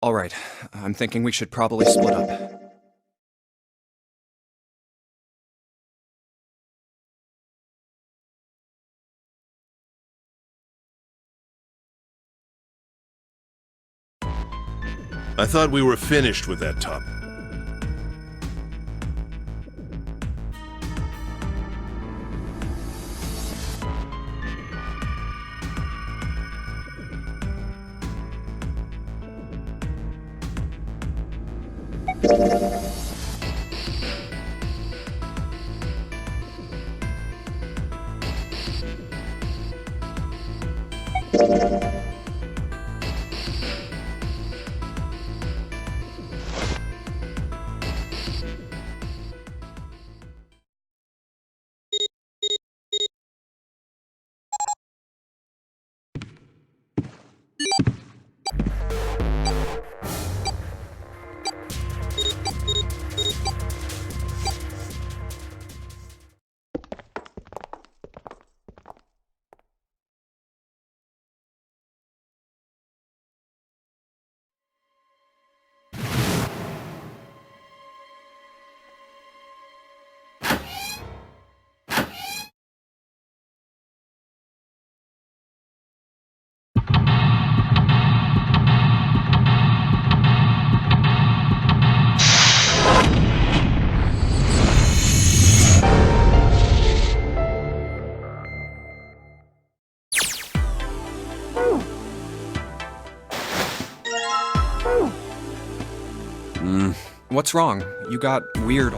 Alright, I'm thinking we should probably split up. I thought we were finished with that top. What's wrong? You got weird.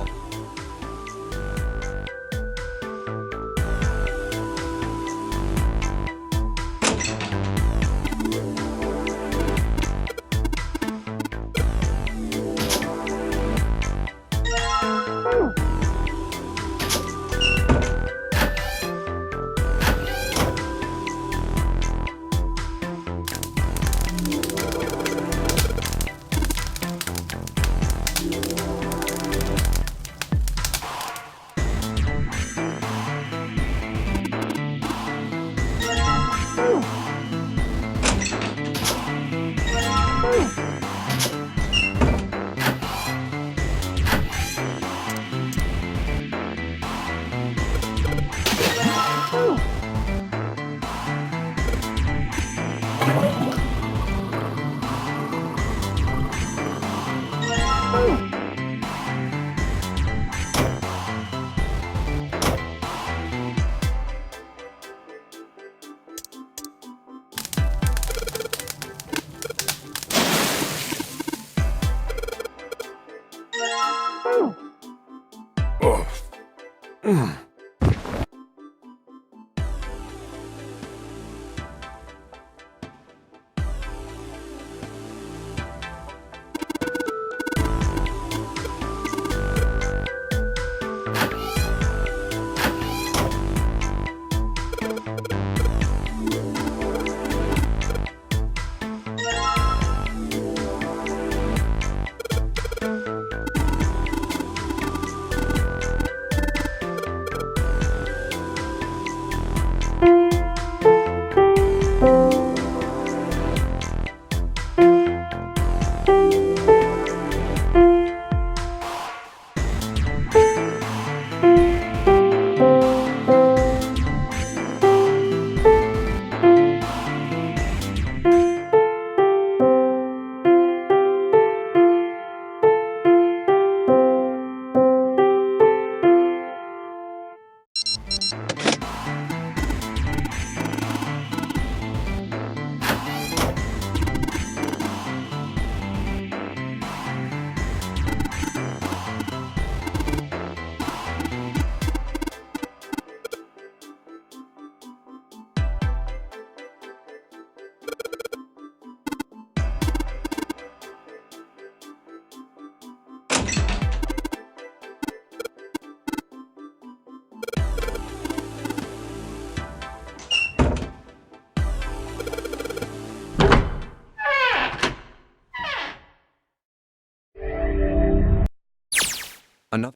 Another.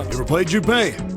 You ever played Junpei?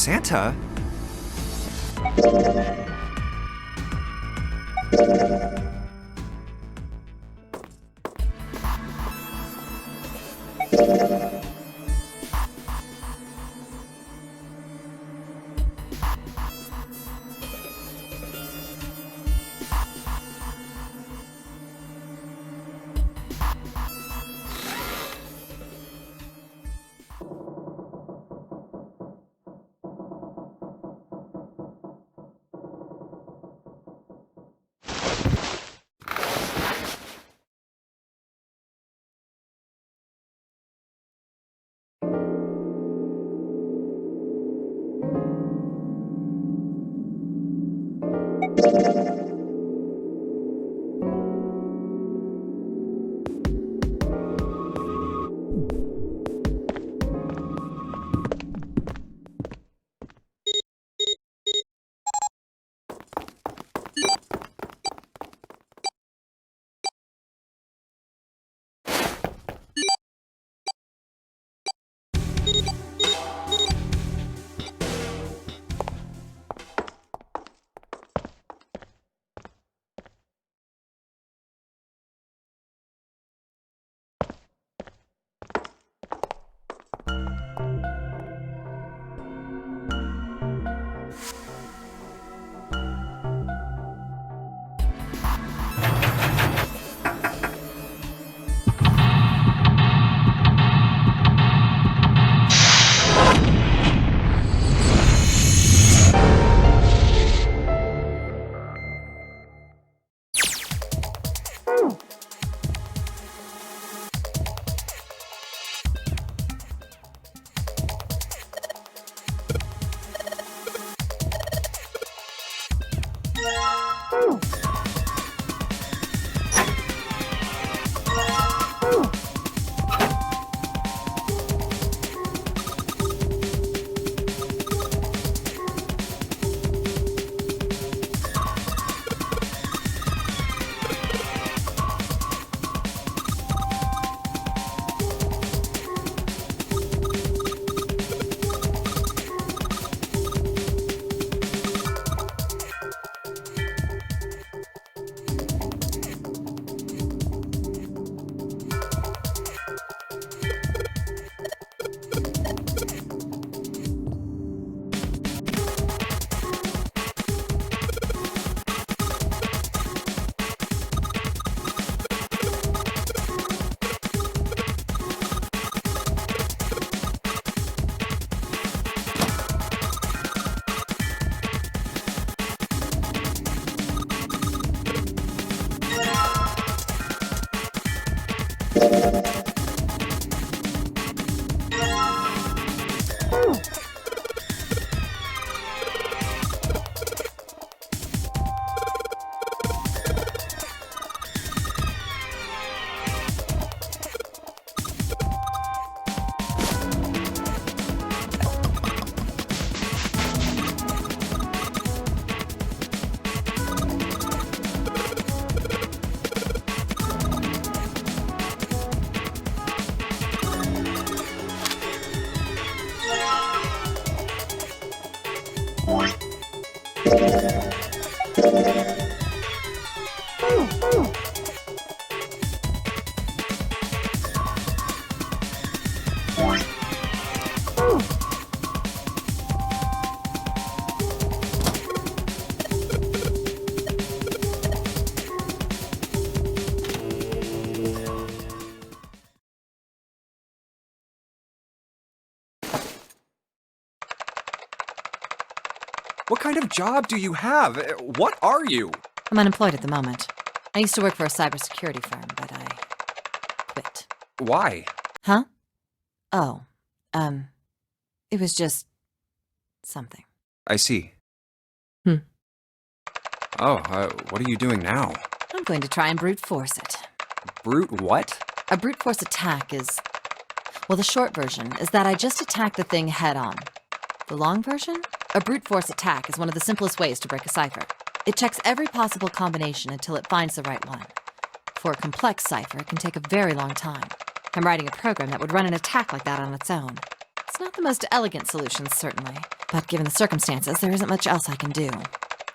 Santa? What kind of job do you have? What are you? I'm unemployed at the moment. I used to work for a cybersecurity firm, but I quit. Why? Huh? Oh, it was just something. I see. Hmm. Oh, what are you doing now? I'm going to try and brute force it. Brute what? A brute force attack is... Well, the short version is that I just attack the thing head on. The long version? A brute force attack is one of the simplest ways to break a cipher. It checks every possible combination until it finds the right one. For a complex cipher, it can take a very long time. I'm writing a program that would run an attack like that on its own. It's not the most elegant solution, certainly, but given the circumstances, there isn't much else I can do.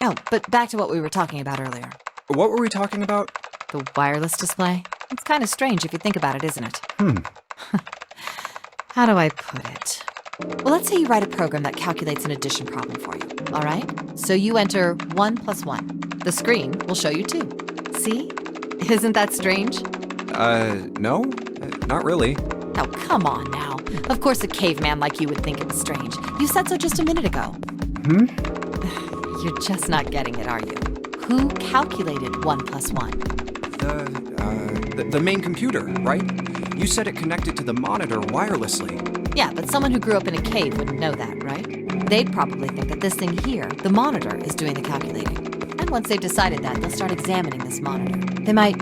Oh, but back to what we were talking about earlier. What were we talking about? The wireless display? It's kind of strange if you think about it, isn't it? How do I put it? Well, let's say you write a program that calculates an addition problem for you, all right? So you enter 1 + 1. The screen will show you 2. See? Isn't that strange? No, not really. Oh, come on now. Of course a caveman like you would think it was strange. You said so just a minute ago. You're just not getting it, are you? Who calculated 1 + 1? The main computer, right? You said it connected to the monitor wirelessly. Yeah, but someone who grew up in a cave wouldn't know that, right? They'd probably think that this thing here, the monitor, is doing the calculating. And once they've decided that, they'll start examining this monitor. They might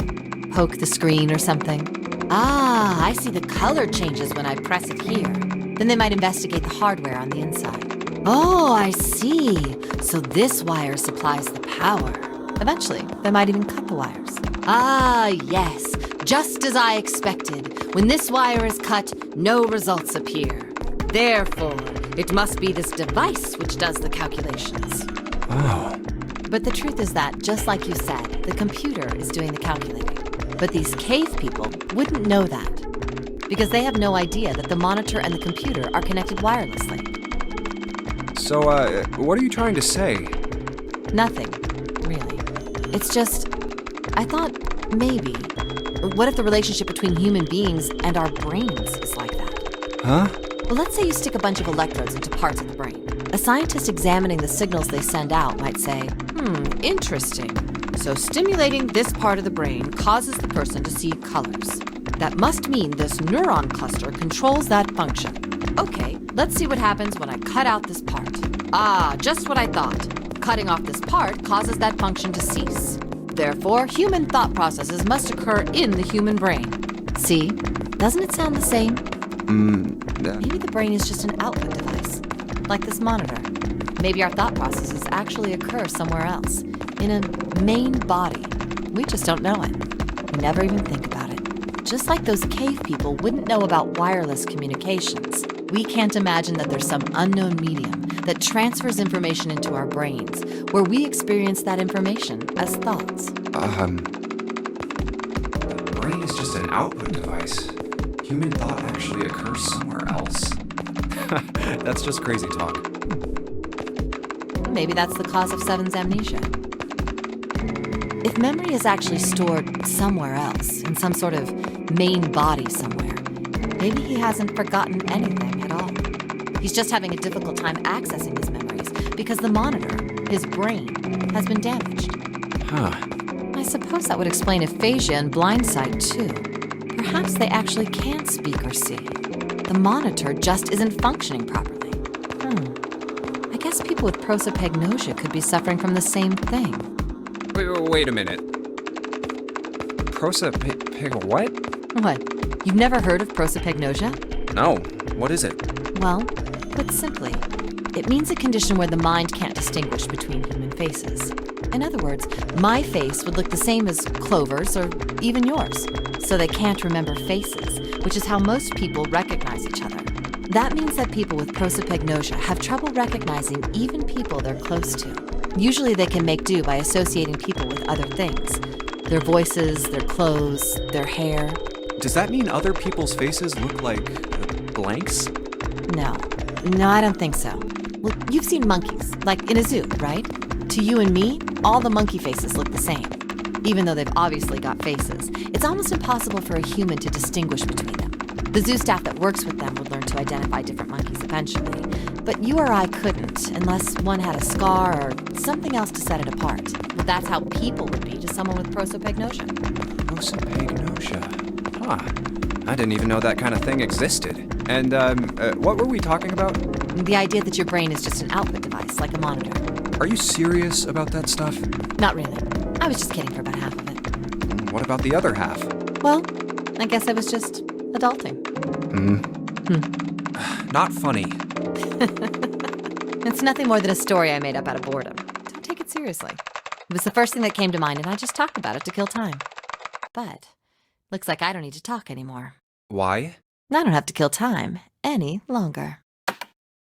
poke the screen or something. Ah, I see the color changes when I press it here. Then they might investigate the hardware on the inside. Oh, I see. So this wire supplies the power. Eventually, they might even cut the wires. Ah, yes. Just as I expected. When this wire is cut, no results appear. Therefore, it must be this device which does the calculations. Oh. But the truth is that, just like you said, the computer is doing the calculating. But these cave people wouldn't know that, because they have no idea that the monitor and the computer are connected wirelessly. So, what are you trying to say? Nothing, really. It's just, I thought maybe, what if the relationship between human beings and our brains is like that? Huh? Well, let's say you stick a bunch of electrodes into parts of the brain. A scientist examining the signals they send out might say, interesting. So stimulating this part of the brain causes the person to see colors. That must mean this neuron cluster controls that function. Okay, let's see what happens when I cut out this part. Ah, just what I thought. Cutting off this part causes that function to cease. Therefore, human thought processes must occur in the human brain. See? Doesn't it sound the same? Maybe the brain is just an output device, like this monitor. Maybe our thought processes actually occur somewhere else, in a main body. We just don't know it. We never even think about it. Just like those cave people wouldn't know about wireless communications, we can't imagine that there's some unknown medium that transfers information into our brains, where we experience that information as thoughts. The brain is just an output device. Human thought actually occurs somewhere else. That's just crazy talk. Maybe that's the cause of Seven's amnesia. If memory is actually stored somewhere else, in some sort of main body somewhere, maybe he hasn't forgotten anything at all. He's just having a difficult time accessing his memories because the monitor, his brain, has been damaged. Huh. I suppose that would explain aphasia and blindsight, too. Perhaps they actually can speak or see. The monitor just isn't functioning properly. I guess people with prosopagnosia could be suffering from the same thing. Wait a minute. What? What? You've never heard of prosopagnosia? No. What is it? Well, put simply, it means a condition where the mind can't distinguish between human faces. In other words, my face would look the same as Clover's or even yours. So they can't remember faces, which is how most people recognize each other. That means that people with prosopagnosia have trouble recognizing even people they're close to. Usually they can make do by associating people with other things. Their voices, their clothes, their hair. Does that mean other people's faces look like blanks? No, I don't think so. Well, you've seen monkeys, like in a zoo, right? To you and me, all the monkey faces look the same. Even though they've obviously got faces, it's almost impossible for a human to distinguish between them. The zoo staff that works with them would learn to identify different monkeys eventually, but you or I couldn't unless one had a scar or something else to set it apart. Well, that's how people would be to someone with prosopagnosia. Prosopagnosia. Huh. I didn't even know that kind of thing existed. And, what were we talking about? The idea that your brain is just an output device, like a monitor. Are you serious about that stuff? Not really. I was just kidding for about half of it. What about the other half? Well, I guess I was just adulting. Not funny. It's nothing more than a story I made up out of boredom. Don't take it seriously. It was the first thing that came to mind, and I just talked about it to kill time. But looks like I don't need to talk anymore. Why? I don't have to kill time any longer.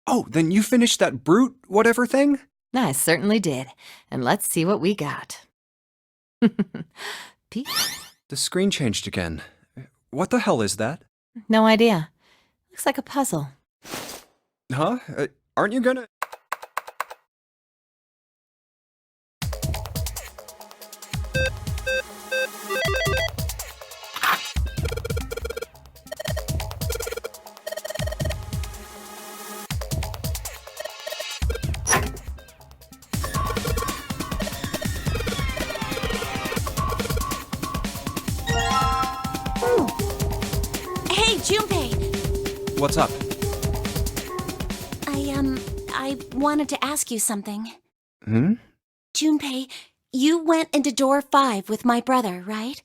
Oh, then you finished that brute whatever thing? I certainly did. And let's see what we got. Peace. The screen changed again. What the hell is that? No idea. Looks like a puzzle. Huh? Aren't you gonna... Hey, Junpei! What's up? I wanted to ask you something. Hmm? Junpei, you went into door 5 with my brother, right?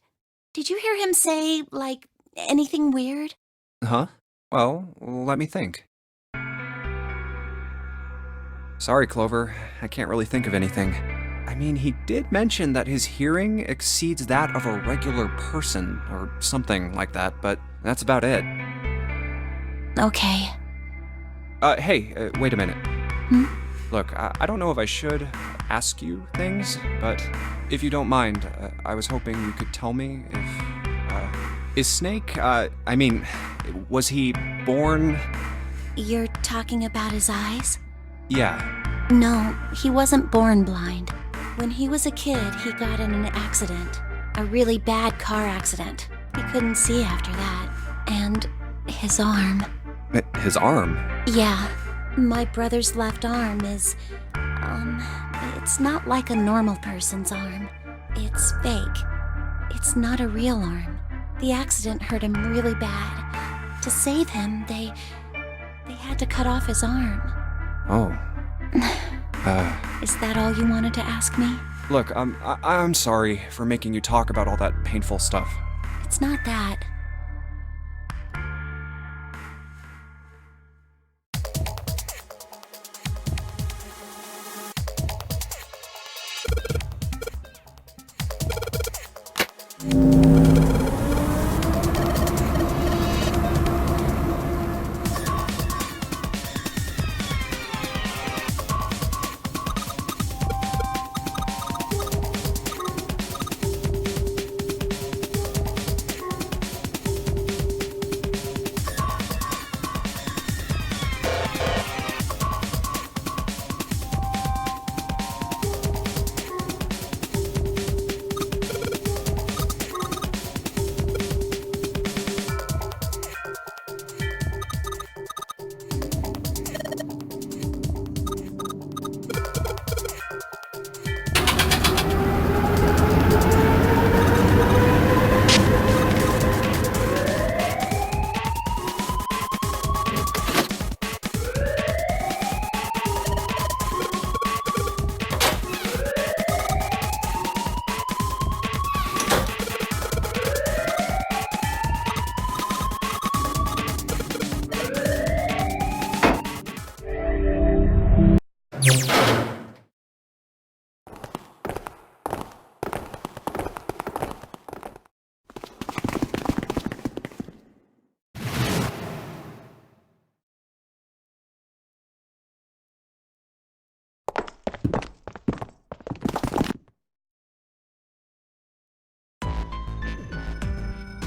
Did you hear him say, like, anything weird? Huh? Well, let me think. Sorry, Clover. I can't really think of anything. I mean, he did mention that his hearing exceeds that of a regular person, or something like that, but that's about it. Okay. Hey, wait a minute. Hmm? Look, I don't know if I should ask you things, but if you don't mind, I was hoping you could tell me is Snake, was he born? You're talking about his eyes? Yeah. No, he wasn't born blind. When he was a kid, he got in an accident. A really bad car accident. He couldn't see after that. And his arm. His arm? Yeah. My brother's left arm is, it's not like a normal person's arm. It's fake. It's not a real arm. The accident hurt him really bad. To save him, they had to cut off his arm. Oh. Is that all you wanted to ask me? Look, I'm sorry for making you talk about all that painful stuff. It's not that.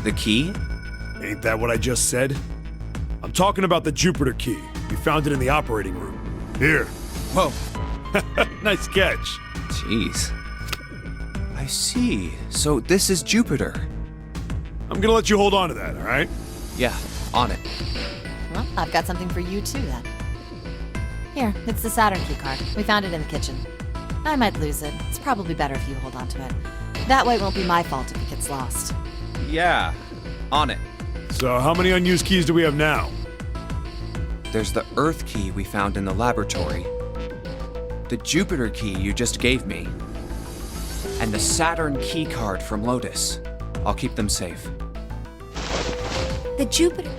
The key? Ain't that what I just said? I'm talking about the Jupiter key. We found it in the operating room. Here. Whoa. Nice catch. Jeez. I see. So this is Jupiter. I'm gonna let you hold on to that, all right? Yeah, on it. Well, I've got something for you too then. Here, it's the Saturn key card. We found it in the kitchen. I might lose it. It's probably better if you hold on to it. That way it won't be my fault if it gets lost. Yeah, on it. So how many unused keys do we have now? There's the Earth key we found in the laboratory, the Jupiter key you just gave me, and the Saturn key card from Lotus. I'll keep them safe. The Jupiter.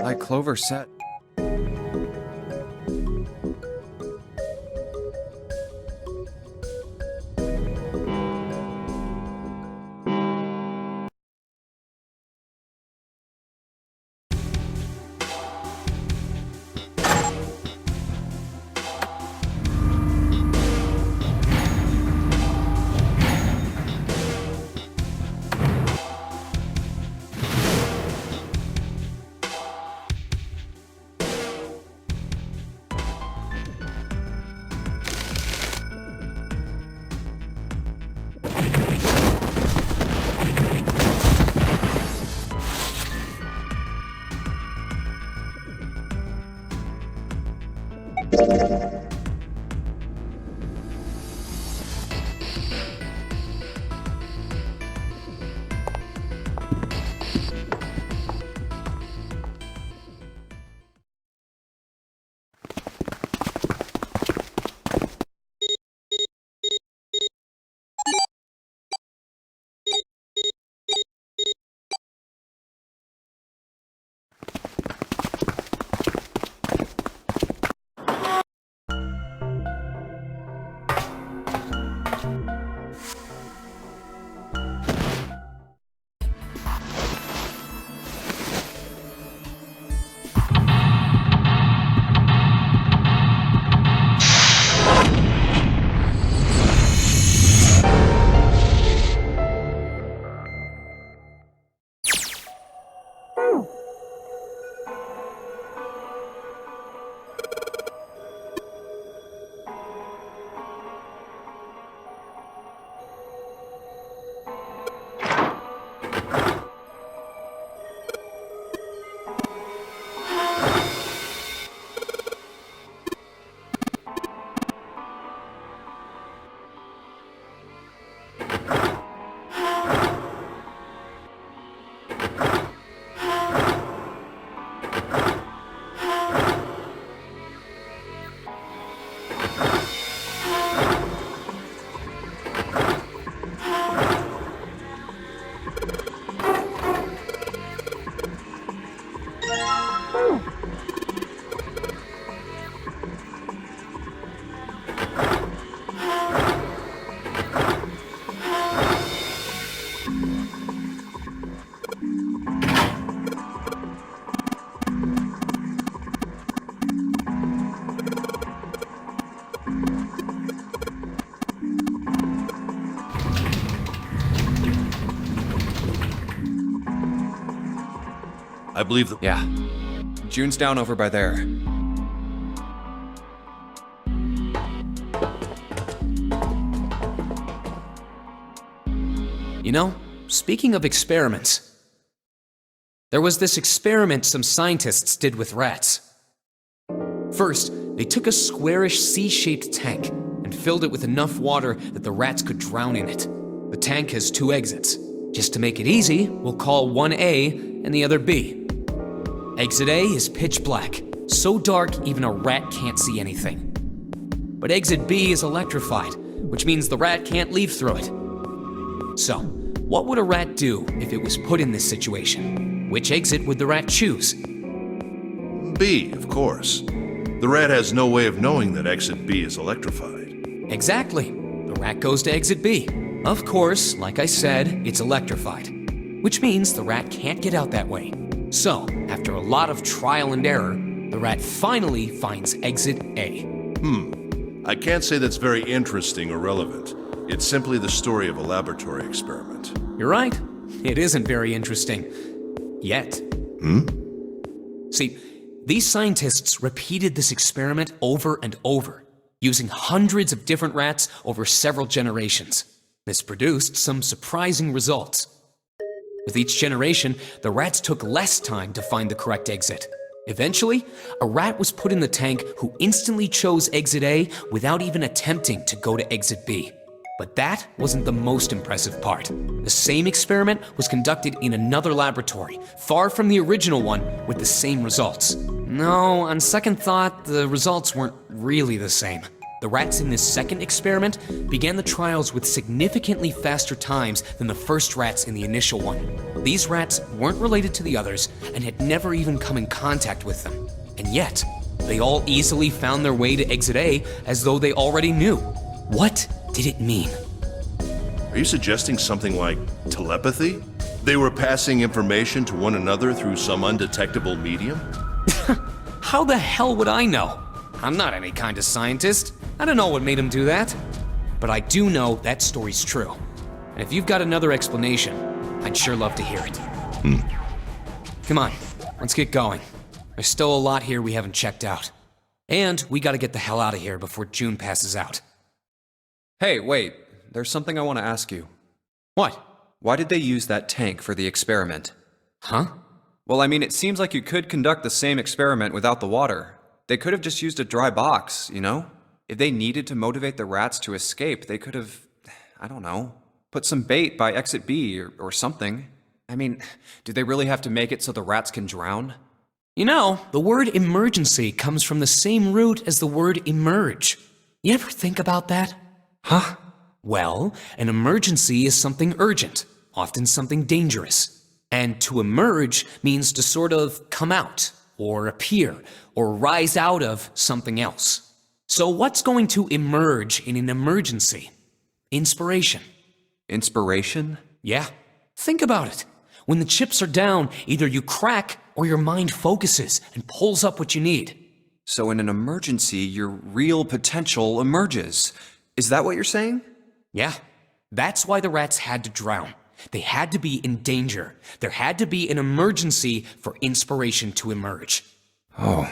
Like Clover said. I believe that. Yeah. June's down over by there. You know, speaking of experiments, there was this experiment some scientists did with rats. First, they took a squarish C-shaped tank and filled it with enough water that the rats could drown in it. The tank has 2 exits. Just to make it easy, we'll call one A and the other B. Exit A is pitch black, so dark even a rat can't see anything. But exit B is electrified, which means the rat can't leave through it. So, what would a rat do if it was put in this situation? Which exit would the rat choose? B, of course. The rat has no way of knowing that exit B is electrified. Exactly. The rat goes to exit B. Of course, like I said, it's electrified, which means the rat can't get out that way. So, after a lot of trial and error, the rat finally finds exit A. I can't say that's very interesting or relevant. It's simply the story of a laboratory experiment. You're right. It isn't very interesting. Yet. See, these scientists repeated this experiment over and over, using hundreds of different rats over several generations. This produced some surprising results. With each generation, the rats took less time to find the correct exit. Eventually, a rat was put in the tank who instantly chose exit A without even attempting to go to exit B. But that wasn't the most impressive part. The same experiment was conducted in another laboratory, far from the original one, with the same results. No, on second thought, the results weren't really the same. The rats in this second experiment began the trials with significantly faster times than the first rats in the initial one. These rats weren't related to the others and had never even come in contact with them. And yet, they all easily found their way to Exit A as though they already knew. What did it mean? Are you suggesting something like telepathy? They were passing information to one another through some undetectable medium? How the hell would I know? I'm not any kind of scientist. I don't know what made him do that. But I do know that story's true. And if you've got another explanation, I'd sure love to hear it. Come on, let's get going. There's still a lot here we haven't checked out. And we gotta get the hell out of here before June passes out. Hey, wait. There's something I want to ask you. What? Why did they use that tank for the experiment? Huh? Well, I mean, it seems like you could conduct the same experiment without the water. They could have just used a dry box, you know? If they needed to motivate the rats to escape, they could have, I don't know, put some bait by exit B or something. I mean, do they really have to make it so the rats can drown? You know, the word emergency comes from the same root as the word emerge. You ever think about that? Huh? Well, an emergency is something urgent, often something dangerous. And to emerge means to sort of come out, or appear, or rise out of something else. So what's going to emerge in an emergency? Inspiration. Inspiration? Yeah. Think about it. When the chips are down, either you crack or your mind focuses and pulls up what you need. So in an emergency, your real potential emerges. Is that what you're saying? Yeah. That's why the rats had to drown. They had to be in danger. There had to be an emergency for inspiration to emerge. Oh.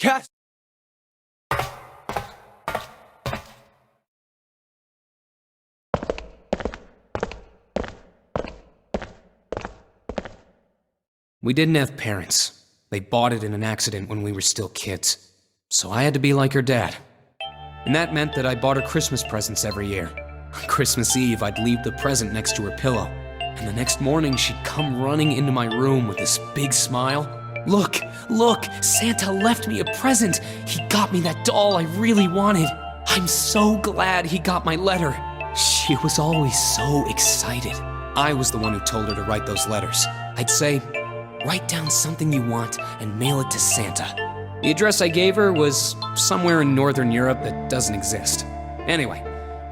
Yes! We didn't have parents. They bought it in an accident when we were still kids. So I had to be like her dad. And that meant that I bought her Christmas presents every year. On Christmas Eve, I'd leave the present next to her pillow. And the next morning, she'd come running into my room with this big smile. Look, look, Santa left me a present. He got me that doll I really wanted. I'm so glad he got my letter. She was always so excited. I was the one who told her to write those letters. I'd say, write down something you want and mail it to Santa. The address I gave her was somewhere in Northern Europe that doesn't exist. Anyway,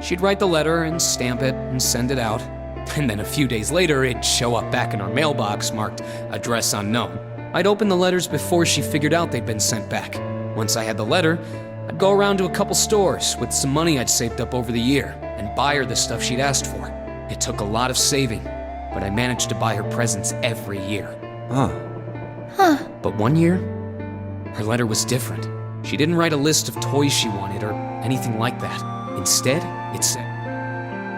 she'd write the letter and stamp it and send it out. And then a few days later, it'd show up back in our mailbox marked address unknown. I'd open the letters before she figured out they'd been sent back. Once I had the letter, I'd go around to a couple stores with some money I'd saved up over the year and buy her the stuff she'd asked for. It took a lot of saving, but I managed to buy her presents every year. But one year, her letter was different. She didn't write a list of toys she wanted or anything like that. Instead, it said,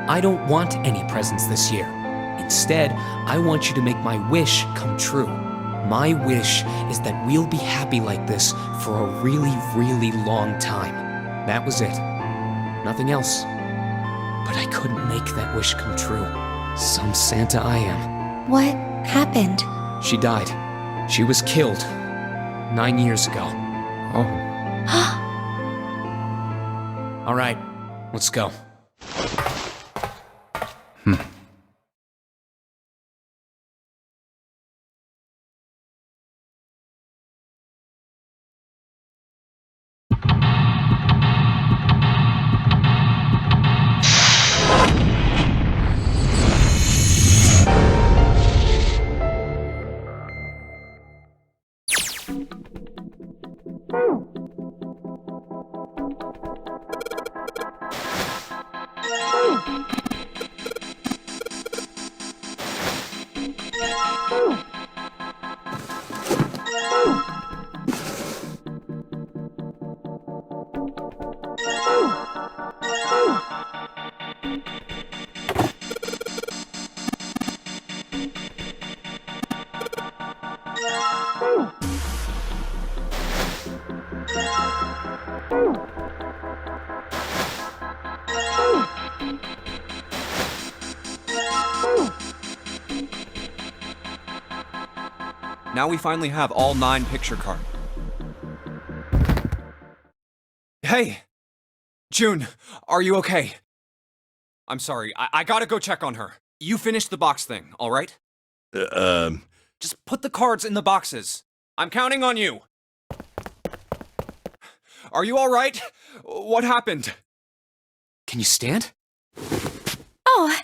I don't want any presents this year. Instead, I want you to make my wish come true. My wish is that we'll be happy like this for a really, really long time. That was it. Nothing else. But I couldn't make that wish come true. Some Santa I am. What happened? She died. She was killed 9 years ago. Oh. All right, let's go. Now we finally have all 9 picture cards. Hey! June, are you okay? I'm sorry, I gotta go check on her. You finish the box thing, alright? Just put the cards in the boxes. I'm counting on you. Are you alright? What happened? Can you stand? Oh,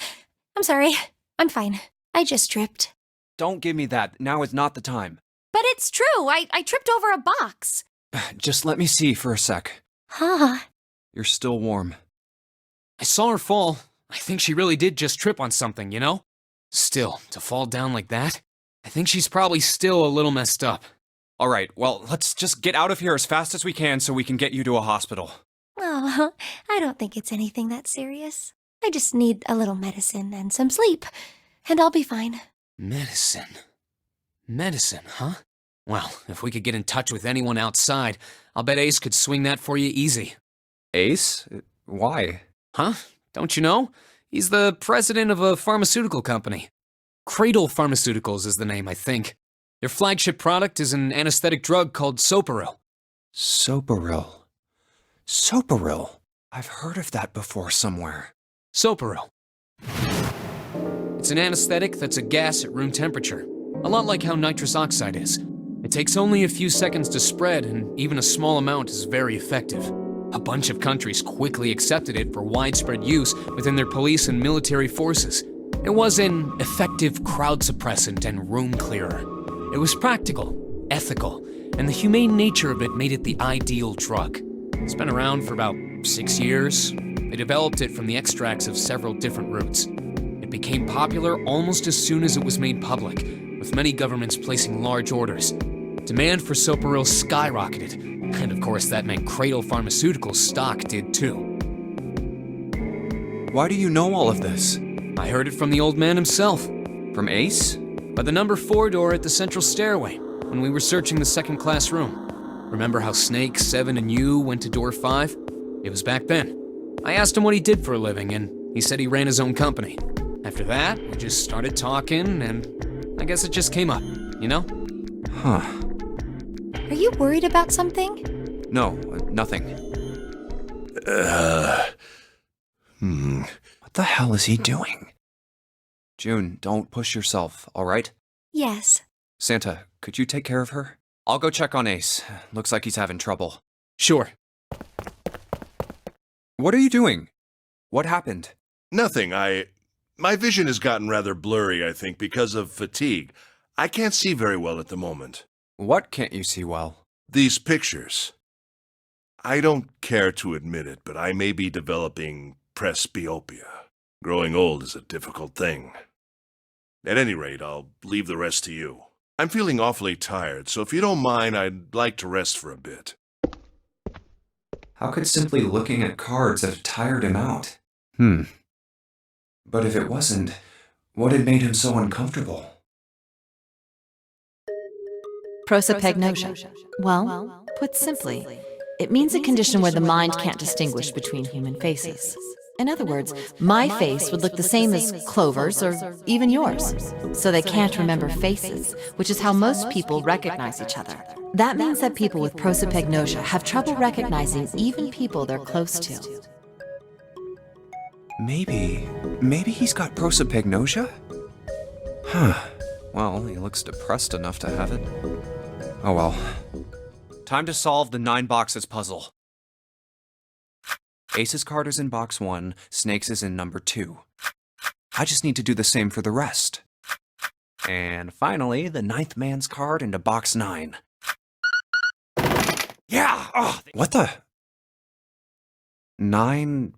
I'm sorry. I'm fine. I just tripped. Don't give me that. Now is not the time. But it's true. I tripped over a box. Just let me see for a sec. Huh. You're still warm. I saw her fall. I think she really did just trip on something, you know? Still, to fall down like that? I think she's probably still a little messed up. Alright, well, let's just get out of here as fast as we can so we can get you to a hospital. Oh, I don't think it's anything that serious. I just need a little medicine and some sleep, and I'll be fine. Medicine. Medicine, huh? Well, if we could get in touch with anyone outside, I'll bet Ace could swing that for you easy. Ace? Why? Huh? Don't you know? He's the president of a pharmaceutical company. Cradle Pharmaceuticals is the name, I think. Their flagship product is an anesthetic drug called Soparil. Soparil. Soparil? I've heard of that before somewhere. Soparil. It's an anesthetic that's a gas at room temperature, a lot like how nitrous oxide is. It takes only a few seconds to spread, and even a small amount is very effective. A bunch of countries quickly accepted it for widespread use within their police and military forces. It was an effective crowd suppressant and room clearer. It was practical, ethical, and the humane nature of it made it the ideal drug. It's been around for about 6 years. They developed it from the extracts of several different roots. It became popular almost as soon as it was made public, with many governments placing large orders. Demand for Soparil skyrocketed, and of course that meant Cradle Pharmaceuticals stock did too. Why do you know all of this? I heard it from the old man himself. From Ace? By the number 4 door at the central stairway, when we were searching the second class room. Remember how Snake, 7, and you went to door 5? It was back then. I asked him what he did for a living, and he said he ran his own company. After After that, we just started talking, and I guess it just came up, you know? Huh. Are you worried about something? No, nothing. What the hell is he doing? June, don't push yourself, all right? Yes. Santa, could you take care of her? I'll go check on Ace. Looks like he's having trouble. Sure. What are you doing? What happened? Nothing. My vision has gotten rather blurry, I think, because of fatigue. I can't see very well at the moment. What can't you see well? These pictures. I don't care to admit it, but I may be developing presbyopia. Growing old is a difficult thing. At any rate, I'll leave the rest to you. I'm feeling awfully tired, so if you don't mind, I'd like to rest for a bit. How could simply looking at cards have tired him out? But if it wasn't, what had made him so uncomfortable? Prosopagnosia. Well, put simply, it means a condition where the mind can't distinguish between human faces. In other words, my face would look the same as Clover's or even yours. So they can't remember faces, which is how most people recognize each other. That means that people with prosopagnosia have trouble recognizing even people they're close to. Maybe he's got prosopagnosia? Huh. Well, he looks depressed enough to have it. Oh well. Time to solve the 9 boxes puzzle. Ace's card is in box 1, Snake's is in number 2. I just need to do the same for the rest. And finally, the 9th man's card into box 9. Yeah! Oh, what the? 9...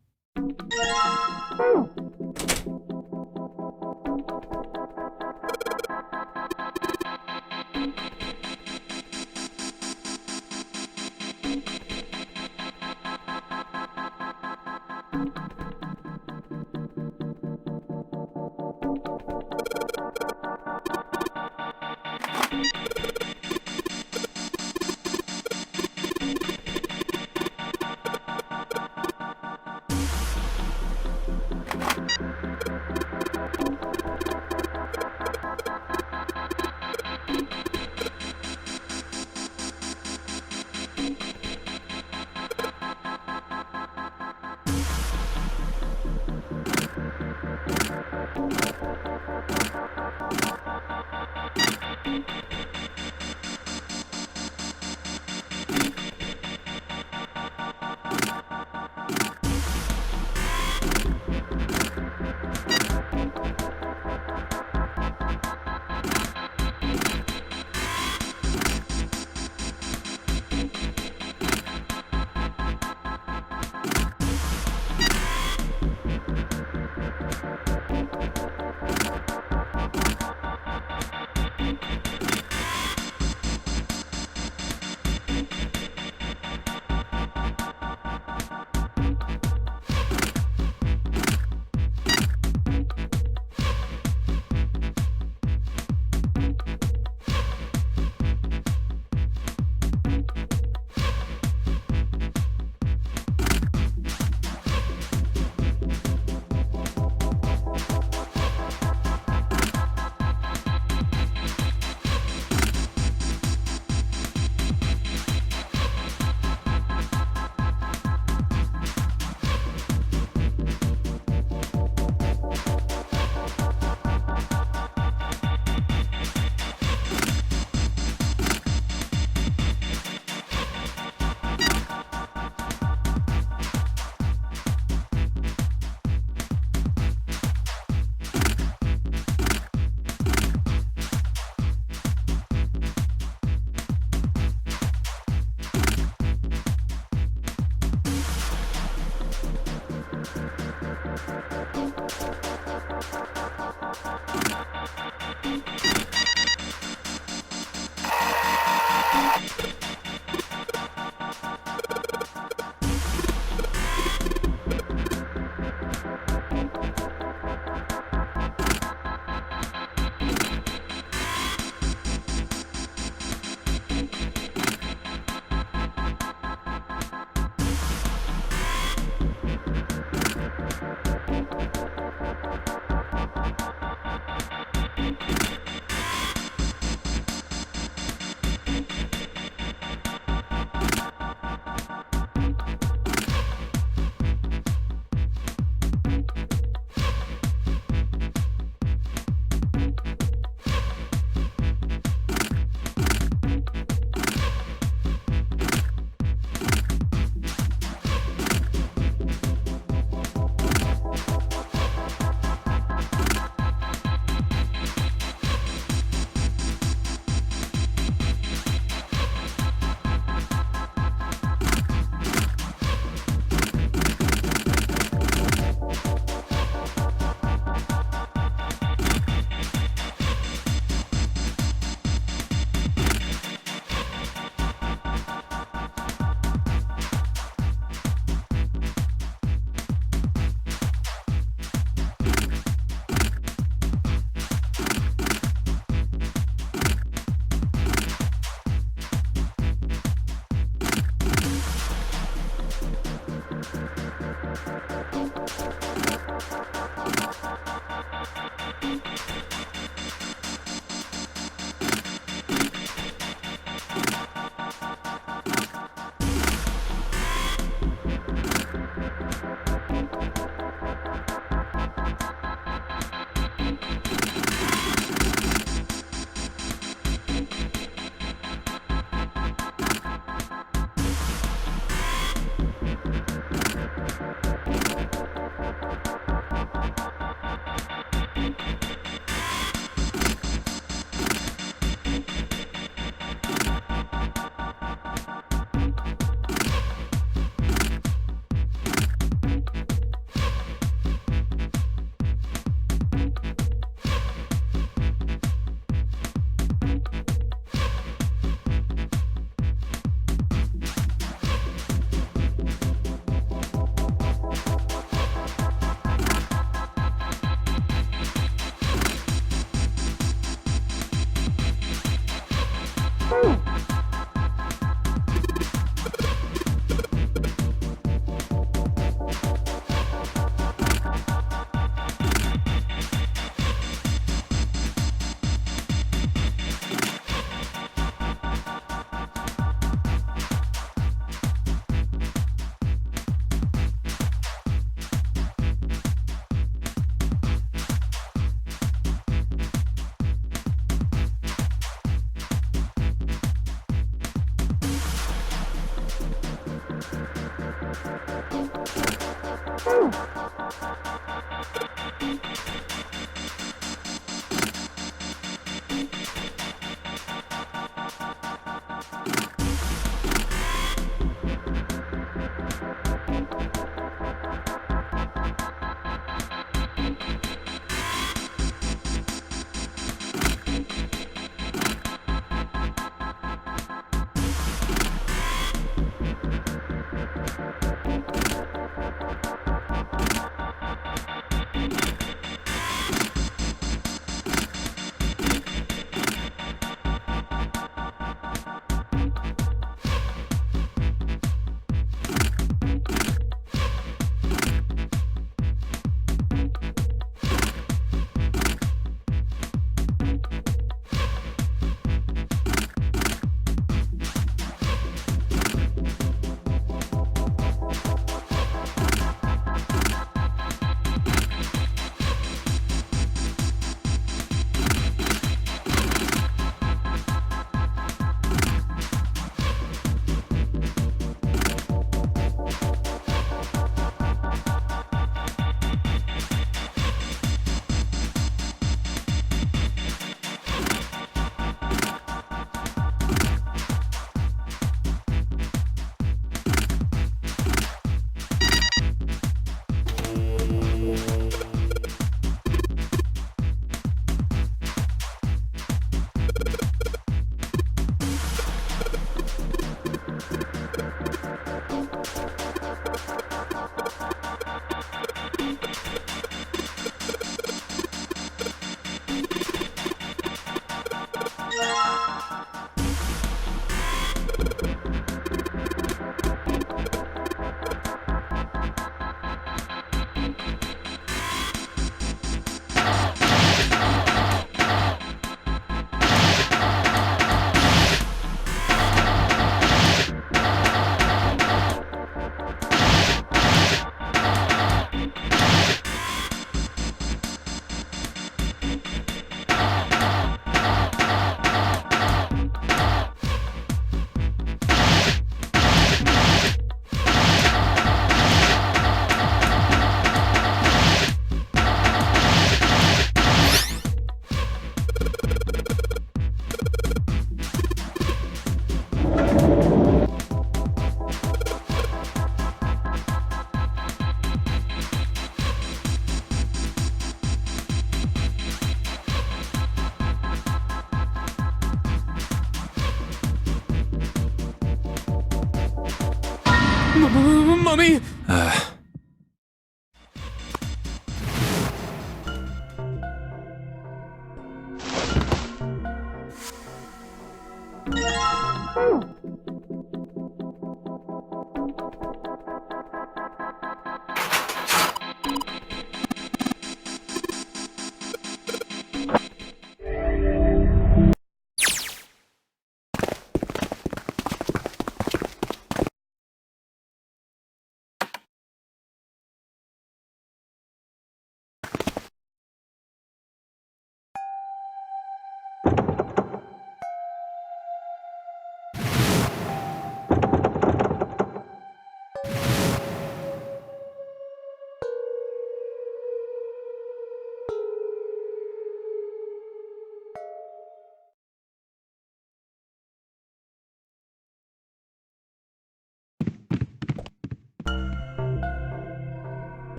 Mummy!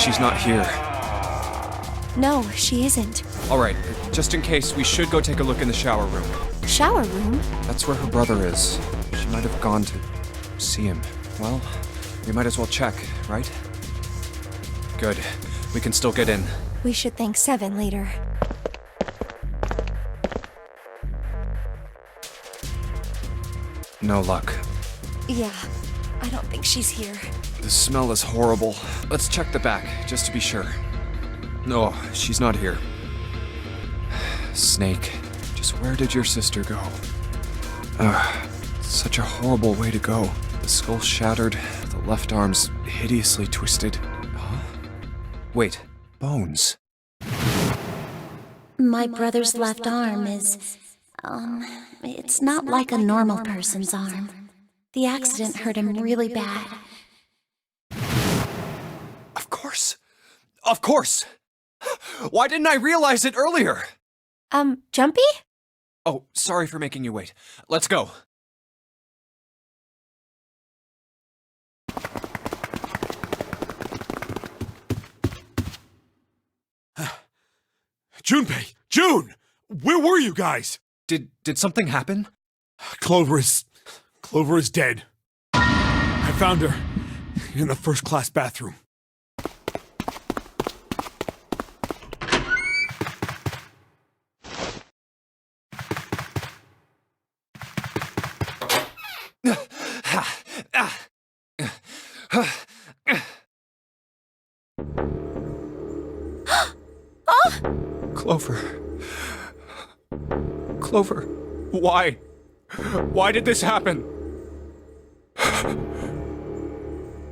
She's not here. No, she isn't. All right, just in case, we should go take a look in the shower room. Shower room? That's where her brother is. She might have gone to see him. Well, we might as well check, right? Good. We can still get in. We should thank Seven later. No luck. Yeah, I don't think she's here. The smell is horrible. Let's check the back, just to be sure. No, she's not here. Snake, just where did your sister go? Such a horrible way to go. The skull shattered, the left arm's hideously twisted. Huh? Wait, bones. My brother's left arm is, it's not like a normal person's arm. The accident hurt him really bad. Of course! Of course! Why didn't I realize it earlier? Jumpy? Oh, sorry for making you wait. Let's go. Junpei! June! Where were you guys? Did something happen? Clover is dead. I found her in the first-class bathroom. Clover. Clover. Why? Why did this happen?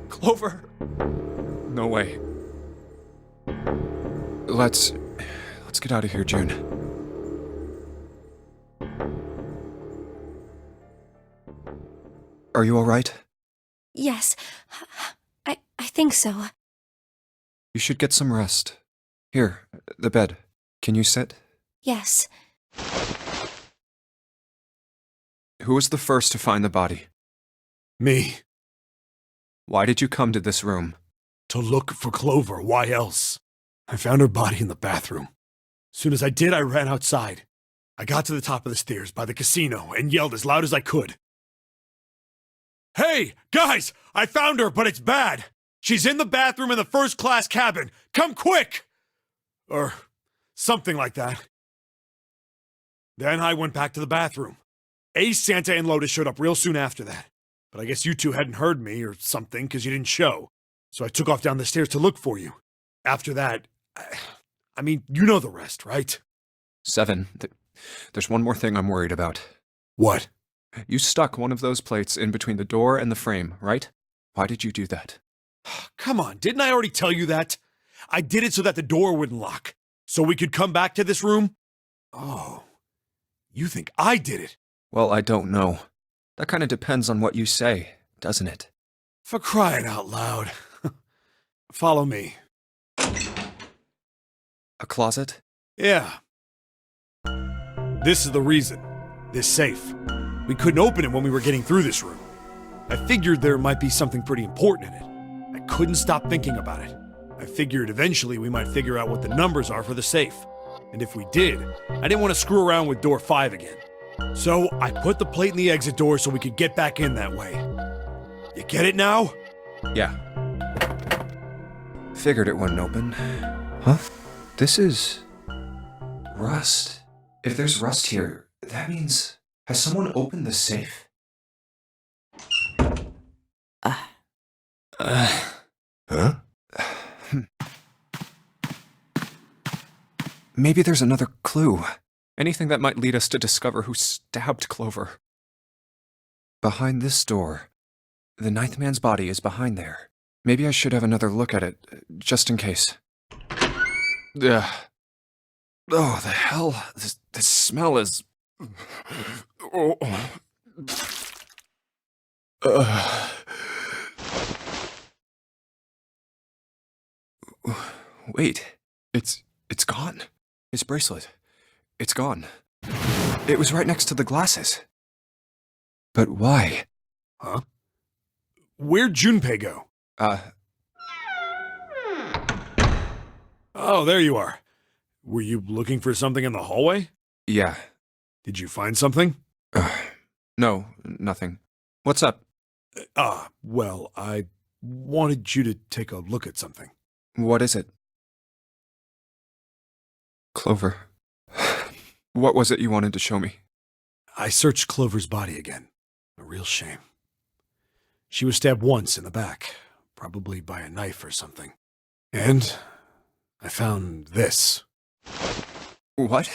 Clover. No way. Let's get out of here, June. Are you all right? Yes, I think so. You should get some rest. Here, the bed. Can you sit? Yes. Who was the first to find the body? Me. Why did you come to this room? To look for Clover. Why else? I found her body in the bathroom. As soon as I did, I ran outside. I got to the top of the stairs by the casino and yelled as loud as I could. Hey, guys! I found her, but it's bad! She's in the bathroom in the first-class cabin! Come quick! Or something like that. Then I went back to the bathroom. Ace, Santa, and Lotus showed up real soon after that. But I guess you two hadn't heard me or something because you didn't show. So I took off down the stairs to look for you. After that, I mean, you know the rest, right? 7. There's one more thing I'm worried about. What? You stuck one of those plates in between the door and the frame, right? Why did you do that? Come on, didn't I already tell you that? I did it so that the door wouldn't lock. So we could come back to this room? Oh, you think I did it? Well, I don't know. That kind of depends on what you say, doesn't it? For crying out loud. Follow me. A closet? Yeah. This is the reason. This safe. We couldn't open it when we were getting through this room. I figured there might be something pretty important in it. I couldn't stop thinking about it. I figured eventually we might figure out what the numbers are for the safe. And if we did, I didn't want to screw around with door 5 again. So I put the plate in the exit door so we could get back in that way. You get it now? Yeah. Figured it wouldn't open. Huh? This is... rust. If there's rust here, that means... Has someone opened the safe? Huh? Maybe there's another clue. Anything that might lead us to discover who stabbed Clover. Behind this door. The ninth man's body is behind there. Maybe I should have another look at it, just in case. Ugh. Oh, the hell? This smell is... Oh. Wait, it's gone. His bracelet. It's gone. It was right next to the glasses. But why? Huh? Where'd Junpei go? Oh, there you are. Were you looking for something in the hallway? Yeah. Did you find something? No, nothing. What's up? Well, I wanted you to take a look at something. What is it? Clover. What was it you wanted to show me? I searched Clover's body again. A real shame. She was stabbed once in the back, probably by a knife or something. And I found this. What?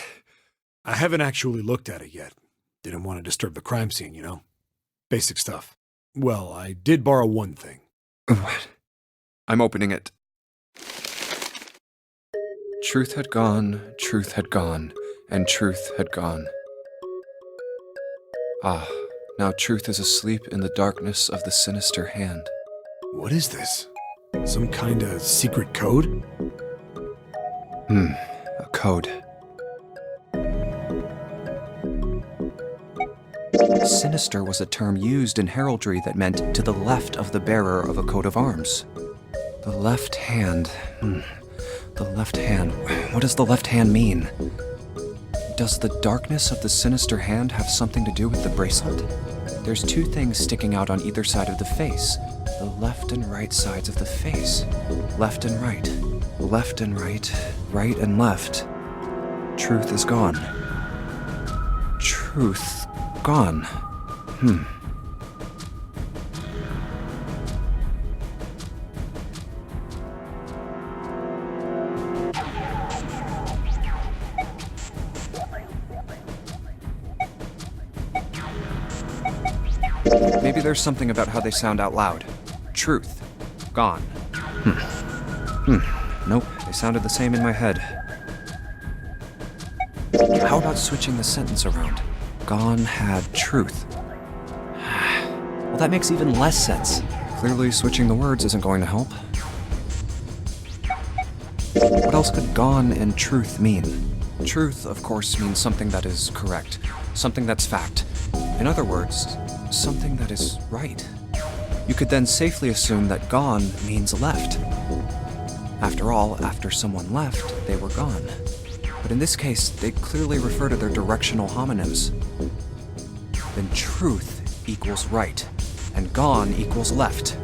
I haven't actually looked at it yet. Didn't want to disturb the crime scene, you know? Basic stuff. Well, I did borrow one thing. What? I'm opening it. Truth had gone, and truth had gone. Ah, now truth is asleep in the darkness of the sinister hand. What is this? Some kind of secret code? A code. Sinister was a term used in heraldry that meant to the left of the bearer of a coat of arms. The left hand. The left hand. What does the left hand mean? Does the darkness of the sinister hand have something to do with the bracelet? There's two things sticking out on either side of the face. The left and right sides of the face. Left and right. Left and right. Right and left. Truth is gone. Truth gone. Maybe there's something about how they sound out loud. Truth. Gone. Nope, they sounded the same in my head. How about switching the sentence around? Gone had truth. Well, that makes even less sense. Clearly, switching the words isn't going to help. What else could gone and truth mean? Truth, of course, means something that is correct, something that's fact. In other words, something that is right. You could then safely assume that gone means left. After all, after someone left, they were gone. But in this case, they clearly refer to their directional homonyms. Then truth equals right, and gone equals left.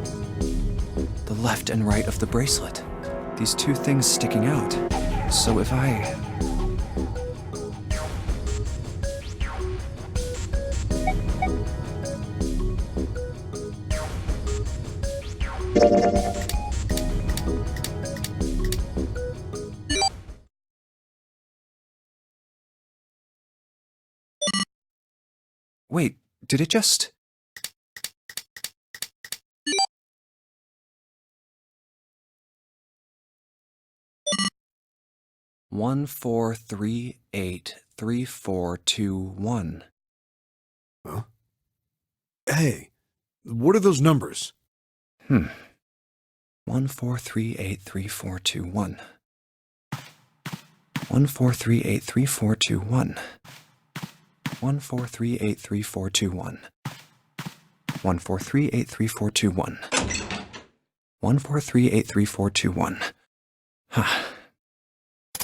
The left and right of the bracelet. These two things sticking out. So if I... Wait, did it just... One, 4, 3, 8, 3, 4, 2, 1. Huh? Hey, what are those numbers? 1, 4, 3, 8, 3, 4, 2, 1. 1, 4, 3, 8, 3, 4, 2, 1. 1, 4, 3, 8, 3, 4, 2, 1. 1, 4, 3, 8, 3, 4, 2, 1. 1, 4, 3, 8, 3, 4, 2, 1.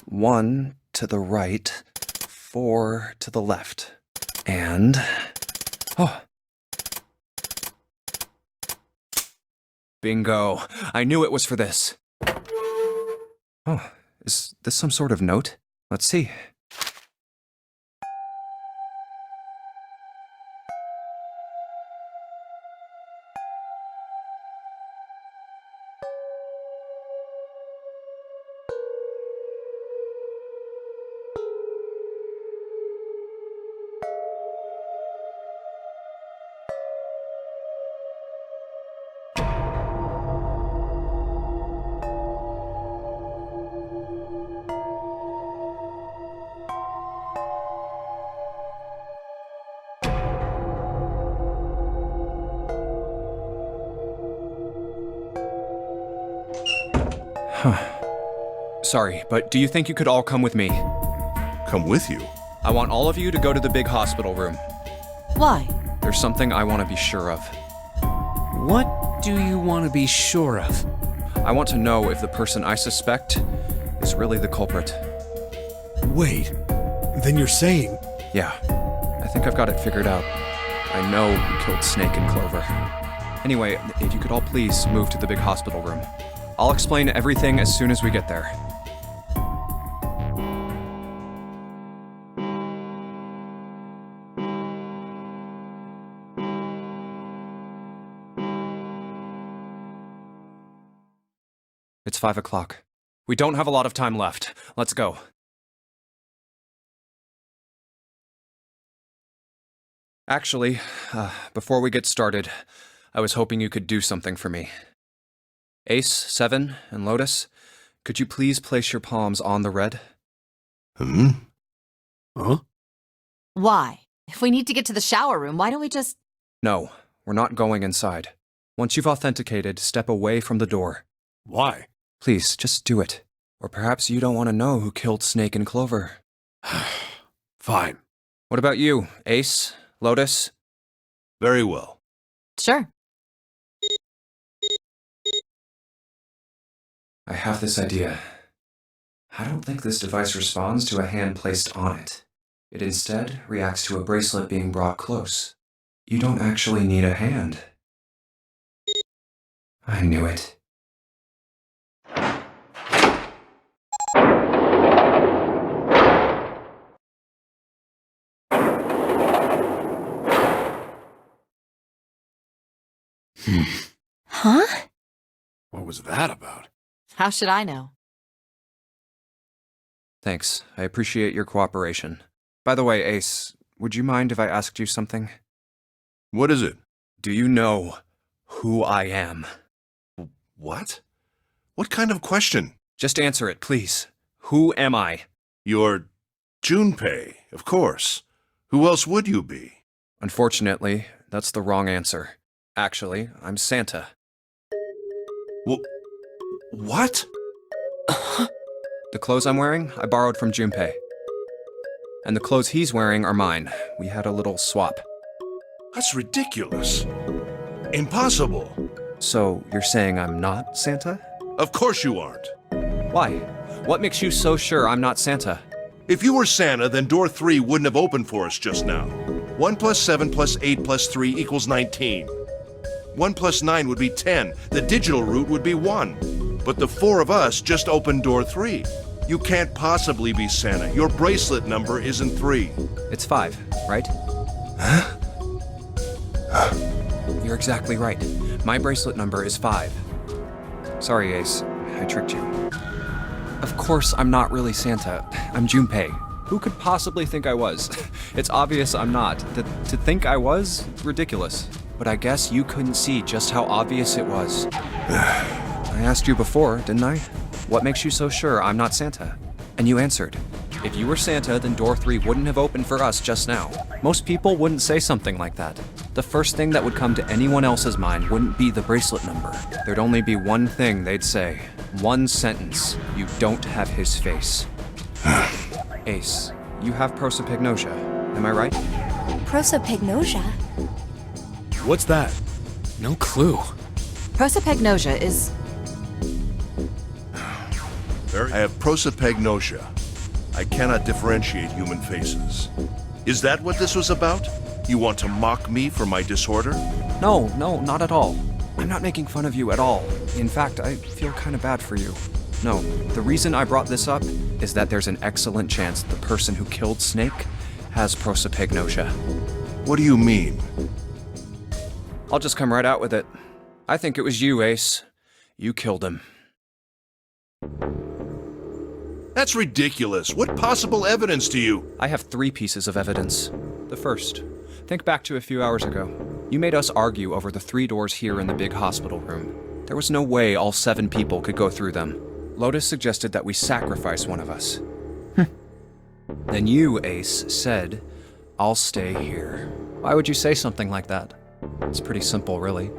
1 to the right, 4 to the left. And... Oh. Bingo. I knew it was for this. Oh, is this some sort of note? Let's see. Sorry, but do you think you could all come with me? Come with you? I want all of you to go to the big hospital room. Why? There's something I want to be sure of. What do you want to be sure of? I want to know if the person I suspect is really the culprit. Wait, then you're saying... Yeah, I think I've got it figured out. I know who killed Snake and Clover. Anyway, if you could all please move to the big hospital room. I'll explain everything as soon as we get there. It's 5 o'clock. We don't have a lot of time left. Let's go. Actually, before we get started, I was hoping you could do something for me. Ace, 7, and Lotus, could you please place your palms on the red? Huh? Why? If we need to get to the shower room, why don't we just... No, we're not going inside. Once you've authenticated, step away from the door. Why? Please, just do it. Or perhaps you don't want to know who killed Snake and Clover. Fine. What about you, Ace? Lotus? Very well. Sure. I have this idea. I don't think this device responds to a hand placed on it. It instead reacts to a bracelet being brought close. You don't actually need a hand. I knew it. Huh? What was that about? How should I know? Thanks. I appreciate your cooperation. By the way, Ace, would you mind if I asked you something? What is it? Do you know who I am? What? What kind of question? Just answer it, please. Who am I? You're Junpei, of course. Who else would you be? Unfortunately, that's the wrong answer. Actually, I'm Santa. What? The clothes I'm wearing, I borrowed from Junpei. And the clothes he's wearing are mine. We had a little swap. That's ridiculous. Impossible. So, you're saying I'm not Santa? Of course you aren't. Why? What makes you so sure I'm not Santa? If you were Santa, then door 3 wouldn't have opened for us just now. 1 plus 7 plus 8 plus 3 equals 19. 1 plus 9 would be 10. The digital route would be 1. But the 4 of us just opened door 3. You can't possibly be Santa. Your bracelet number isn't 3. It's 5, right? You're exactly right. My bracelet number is 5. Sorry, Ace. I tricked you. Of course, I'm not really Santa. I'm Junpei. Who could possibly think I was? It's obvious I'm not. To think I was? Ridiculous. But I guess you couldn't see just how obvious it was. I asked you before, didn't I? What makes you so sure I'm not Santa? And you answered. If you were Santa, then door 3 wouldn't have opened for us just now. Most people wouldn't say something like that. The first thing that would come to anyone else's mind wouldn't be the bracelet number. There'd only be one thing they'd say. One sentence. You don't have his face. Ace, you have prosopagnosia. Am I right? Prosopagnosia? What's that? No clue. Prosopagnosia is... I have prosopagnosia. I cannot differentiate human faces. Is that what this was about? You want to mock me for my disorder? No, not at all. I'm not making fun of you at all. In fact, I feel kind of bad for you. No, the reason I brought this up is that there's an excellent chance the person who killed Snake has prosopagnosia. What do you mean? I'll just come right out with it. I think it was you, Ace. You killed him. That's ridiculous. What possible evidence do you... I have 3 pieces of evidence. The first, think back to a few hours ago. You made us argue over the 3 doors here in the big hospital room. There was no way all 7 people could go through them. Lotus suggested that we sacrifice one of us. Then you, Ace, said, I'll stay here. Why would you say something like that? It's pretty simple, really.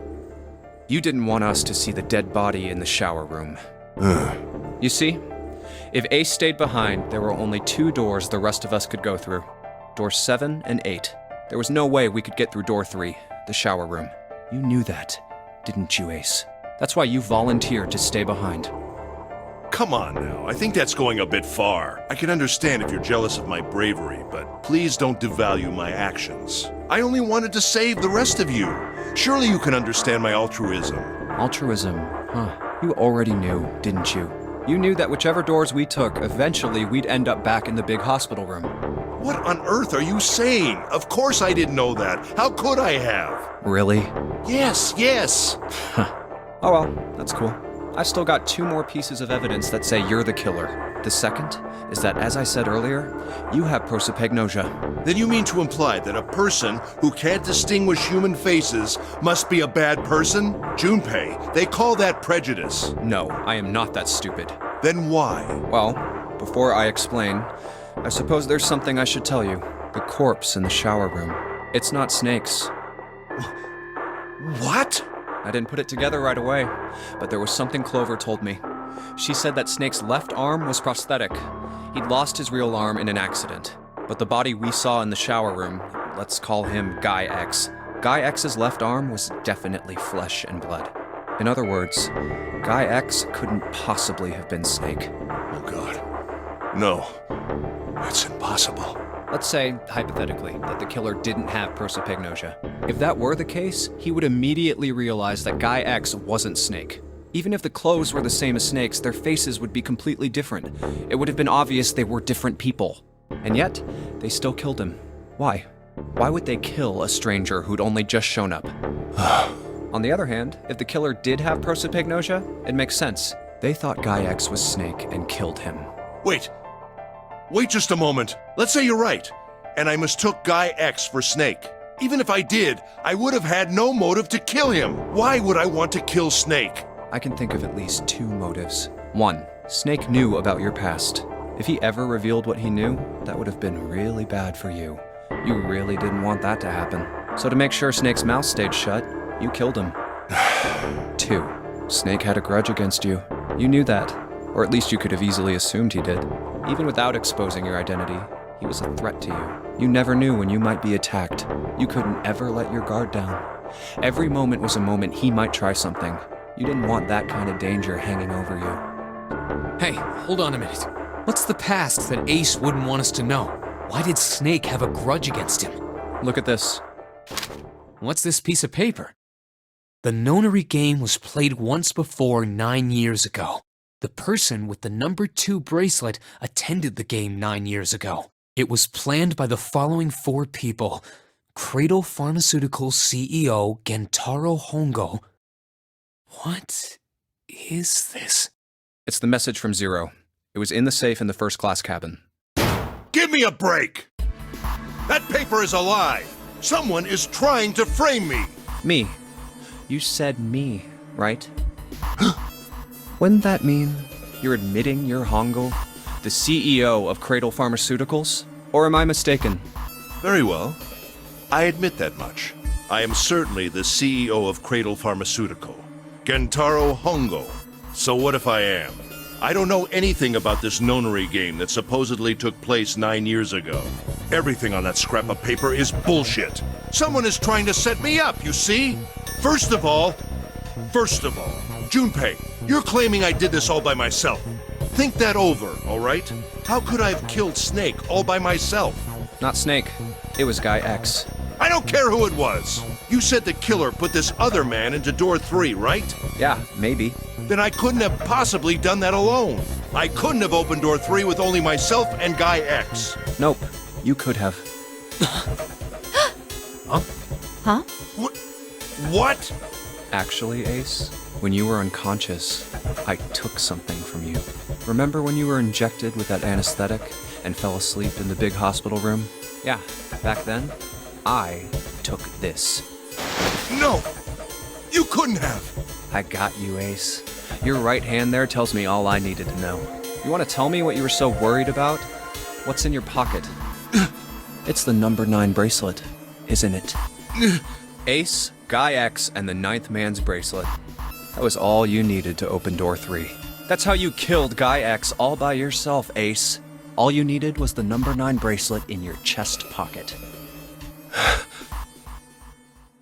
You didn't want us to see the dead body in the shower room. You see? If Ace stayed behind, there were only 2 doors the rest of us could go through. Doors 7 and 8. There was no way we could get through door 3, the shower room. You knew that, didn't you, Ace? That's why you volunteered to stay behind. Come on now, I think that's going a bit far. I can understand if you're jealous of my bravery, but please don't devalue my actions. I only wanted to save the rest of you. Surely you can understand my altruism. Altruism, huh? You already knew, didn't you? You knew that whichever doors we took, eventually we'd end up back in the big hospital room. What on earth are you saying? Of course I didn't know that. How could I have? Really? Yes. Oh well, that's cool. I've still got 2 more pieces of evidence that say you're the killer. The second is that, as I said earlier, you have prosopagnosia. Then you mean to imply that a person who can't distinguish human faces must be a bad person? Junpei, they call that prejudice. No, I am not that stupid. Then why? Well, before I explain, I suppose there's something I should tell you. The corpse in the shower room. It's not Snake's. What? I didn't put it together right away, but there was something Clover told me. She said that Snake's left arm was prosthetic. He'd lost his real arm in an accident. But the body we saw in the shower room, let's call him Guy X. Guy X's left arm was definitely flesh and blood. In other words, Guy X couldn't possibly have been Snake. Oh God. No. It's impossible. Let's say, hypothetically, that the killer didn't have prosopagnosia. If that were the case, he would immediately realize that Guy X wasn't Snake. Even if the clothes were the same as Snake's, their faces would be completely different. It would have been obvious they were different people. And yet, they still killed him. Why? Why would they kill a stranger who'd only just shown up? On the other hand, if the killer did have prosopagnosia, it makes sense. They thought Guy X was Snake and killed him. Wait. Wait just a moment. Let's say you're right, and I mistook Guy X for Snake. Even if I did, I would have had no motive to kill him. Why would I want to kill Snake? I can think of at least 2 motives. 1, Snake knew about your past. If he ever revealed what he knew, that would have been really bad for you. You really didn't want that to happen. So to make sure Snake's mouth stayed shut, you killed him. 2, Snake had a grudge against you. You knew that, or at least you could have easily assumed he did. Even without exposing your identity, he was a threat to you. You never knew when you might be attacked. You couldn't ever let your guard down. Every moment was a moment he might try something. You didn't want that kind of danger hanging over you. Hey, hold on a minute. What's the past that Ace wouldn't want us to know? Why did Snake have a grudge against him? Look at this. What's this piece of paper? The Nonary game was played once before 9 years ago. The person with the number 2 bracelet attended the game 9 years ago. It was planned by the following 4 people: Cradle Pharmaceuticals CEO Gentaro Hongo. What is this? It's the message from Zero. It was in the safe in the first class cabin. Give me a break! That paper is a lie! Someone is trying to frame me! Me. You said me, right? Wouldn't that mean you're admitting you're Hongo, the CEO of Cradle Pharmaceuticals? Or am I mistaken? Very well. I admit that much. I am certainly the CEO of Cradle Pharmaceutical, Gentaro Hongo. So what if I am? I don't know anything about this Nonary game that supposedly took place 9 years ago. Everything on that scrap of paper is bullshit. Someone is trying to set me up, you see? First of all, Junpei, you're claiming I did this all by myself. Think that over, all right? How could I have killed Snake all by myself? Not Snake. It was Guy X. I don't care who it was. You said the killer put this other man into door 3, right? Yeah, maybe. Then I couldn't have possibly done that alone. I couldn't have opened door 3 with only myself and Guy X. Nope. You could have. Huh? What? Actually, Ace, when you were unconscious, I took something from you. Remember when you were injected with that anesthetic and fell asleep in the big hospital room? Yeah, back then, I took this. No! You couldn't have! I got you, Ace. Your right hand there tells me all I needed to know. You want to tell me what you were so worried about? What's in your pocket? It's the number 9 bracelet, isn't it? Ace, Guy X, and the 9th man's bracelet. That was all you needed to open door 3. That's how you killed Guy X all by yourself, Ace. All you needed was the number 9 bracelet in your chest pocket.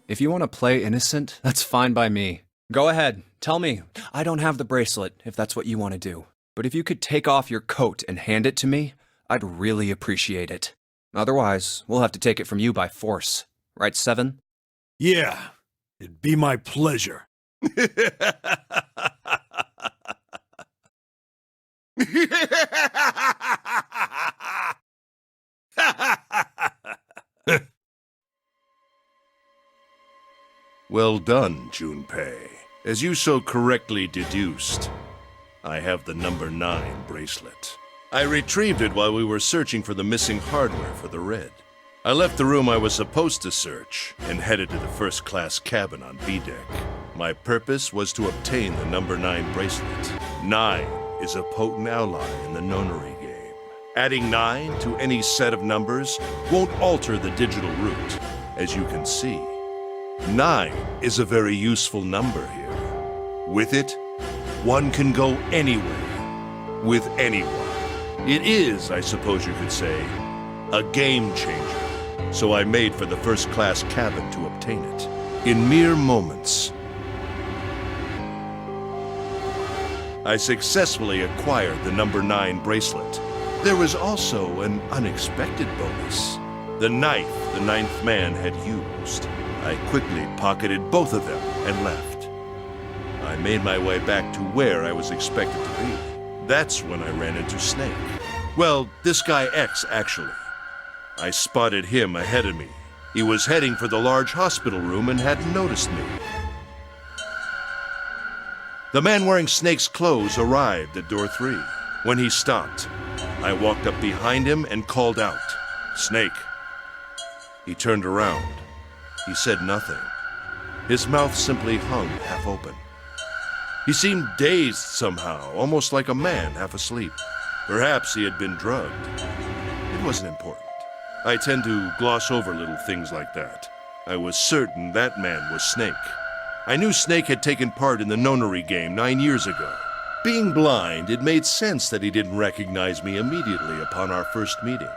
If you want to play innocent, that's fine by me. Go ahead, tell me. I don't have the bracelet, if that's what you want to do. But if you could take off your coat and hand it to me, I'd really appreciate it. Otherwise, we'll have to take it from you by force. Right, Seven? Yeah, it'd be my pleasure. Well done, Junpei. As you so correctly deduced, I have the number 9 bracelet. I retrieved it while we were searching for the missing hardware for the Red. I left the room I was supposed to search and headed to the first-class cabin on B deck. My purpose was to obtain the number 9 bracelet. 9 is a potent ally in the Nonary game. Adding 9 to any set of numbers won't alter the digital root, as you can see. 9 is a very useful number here. With it, one can go anywhere, with anyone. It is, I suppose you could say, a game changer. So I made for the first-class cabin to obtain it. In mere moments, I successfully acquired the number 9 bracelet. There was also an unexpected bonus. The knife the 9th man had used. I quickly pocketed both of them and left. I made my way back to where I was expected to be. That's when I ran into Snake. Well, this guy X, actually. I spotted him ahead of me. He was heading for the large hospital room and hadn't noticed me. The man wearing Snake's clothes arrived at door 3. When he stopped, I walked up behind him and called out, "Snake." He turned around. He said nothing. His mouth simply hung half open. He seemed dazed somehow, almost like a man half asleep. Perhaps he had been drugged. It wasn't important. I tend to gloss over little things like that. I was certain that man was Snake. I knew Snake had taken part in the Nonary game 9 years ago. Being blind, it made sense that he didn't recognize me immediately upon our first meeting.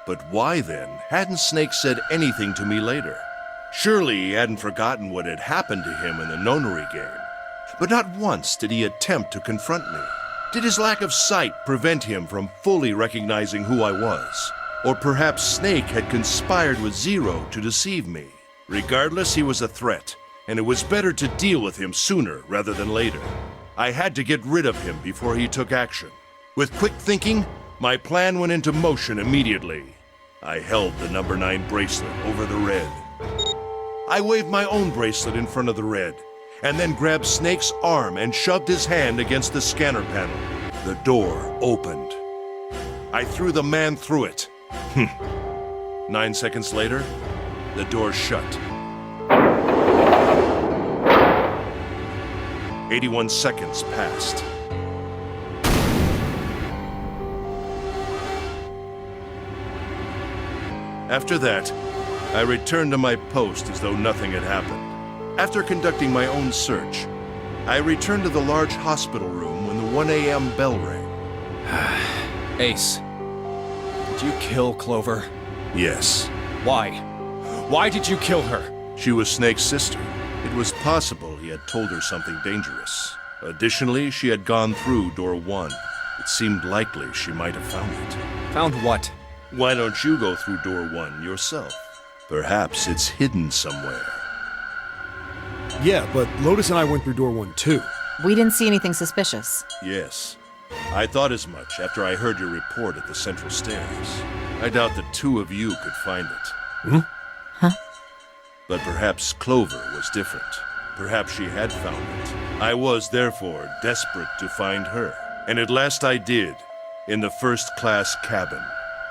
But why then hadn't Snake said anything to me later? Surely he hadn't forgotten what had happened to him in the Nonary game. But not once did he attempt to confront me. Did his lack of sight prevent him from fully recognizing who I was? Or perhaps Snake had conspired with Zero to deceive me. Regardless, he was a threat, and it was better to deal with him sooner rather than later. I had to get rid of him before he took action. With quick thinking, my plan went into motion immediately. I held the number 9 bracelet over the Red. I waved my own bracelet in front of the Red, and then grabbed Snake's arm and shoved his hand against the scanner panel. The door opened. I threw the man through it. 9 seconds later, the door shut. 81 seconds passed. After that, I returned to my post as though nothing had happened. After conducting my own search, I returned to the large hospital room when the 1 a.m. bell rang. Ace, did you kill Clover? Yes, Why? Why did you kill her? she was Snake's sister. It was possible he had told her something dangerous. Additionally, she had gone through door 1. It seemed likely she might have found it. Found what? Why don't you go through door 1 yourself? Perhaps it's hidden somewhere. Yeah, but Lotus and I went through door 1 too. We didn't see anything suspicious. Yes, I thought as much after I heard your report at the central stairs. I doubt the two of you could find it. But perhaps Clover was different. Perhaps she had found it. I was, therefore, desperate to find her. And at last I did, in the first-class cabin.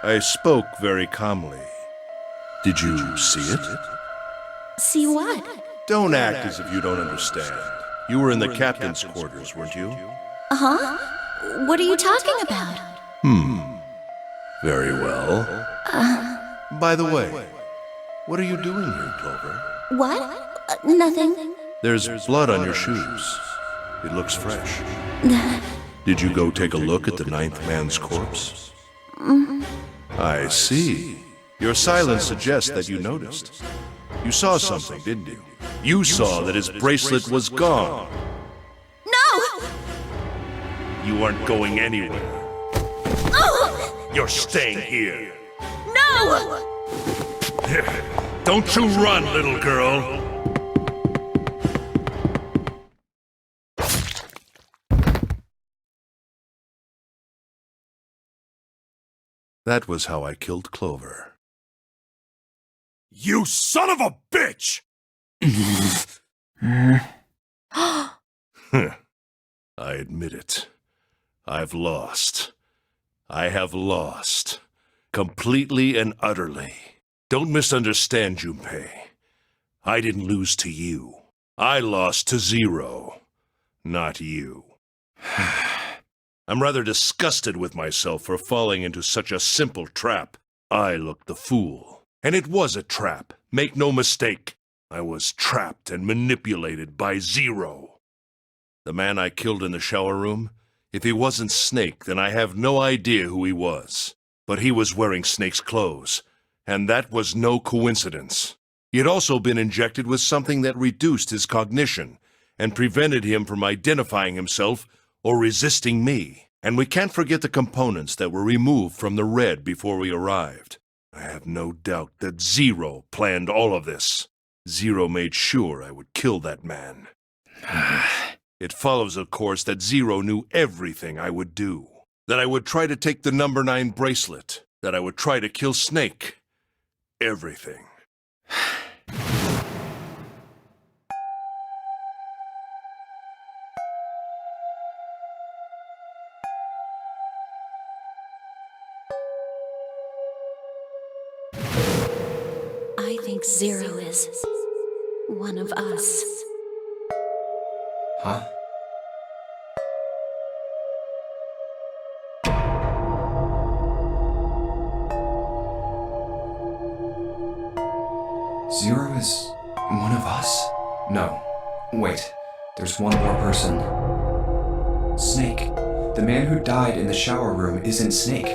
I spoke very calmly. Did you see it? See what? Don't act as if you don't understand. You were in the captain's quarters, weren't you? Huh? What are you talking about? Very well. By the way, what are you doing here, Clover? What? Nothing. There's blood on your shoes. It looks fresh. Did you go take a look at the 9th man's corpse? I see. Your silence suggests that you noticed. You saw something, didn't you? You saw that his bracelet was gone. No! You aren't going anywhere. You're staying here. No! Don't you run, little girl. That was how I killed Clover. You son of a bitch! I admit it. I've lost. I have lost. Completely and utterly. Don't misunderstand, Junpei. I didn't lose to you. I lost to Zero. Not you. I'm rather disgusted with myself for falling into such a simple trap. I looked the fool. And it was a trap. Make no mistake. I was trapped and manipulated by Zero. The man I killed in the shower room? If he wasn't Snake, then I have no idea who he was. But he was wearing Snake's clothes. And that was no coincidence. He had also been injected with something that reduced his cognition and prevented him from identifying himself or resisting me. And we can't forget the components that were removed from the red before we arrived. I have no doubt that Zero planned all of this. Zero made sure I would kill that man. It follows, of course, that Zero knew everything I would do. That I would try to take the number 9 bracelet. That I would try to kill Snake. Everything. I think Zero is one of us. Huh? Zero is one of us? No. Wait. There's one more person. Snake. The man who died in the shower room isn't Snake.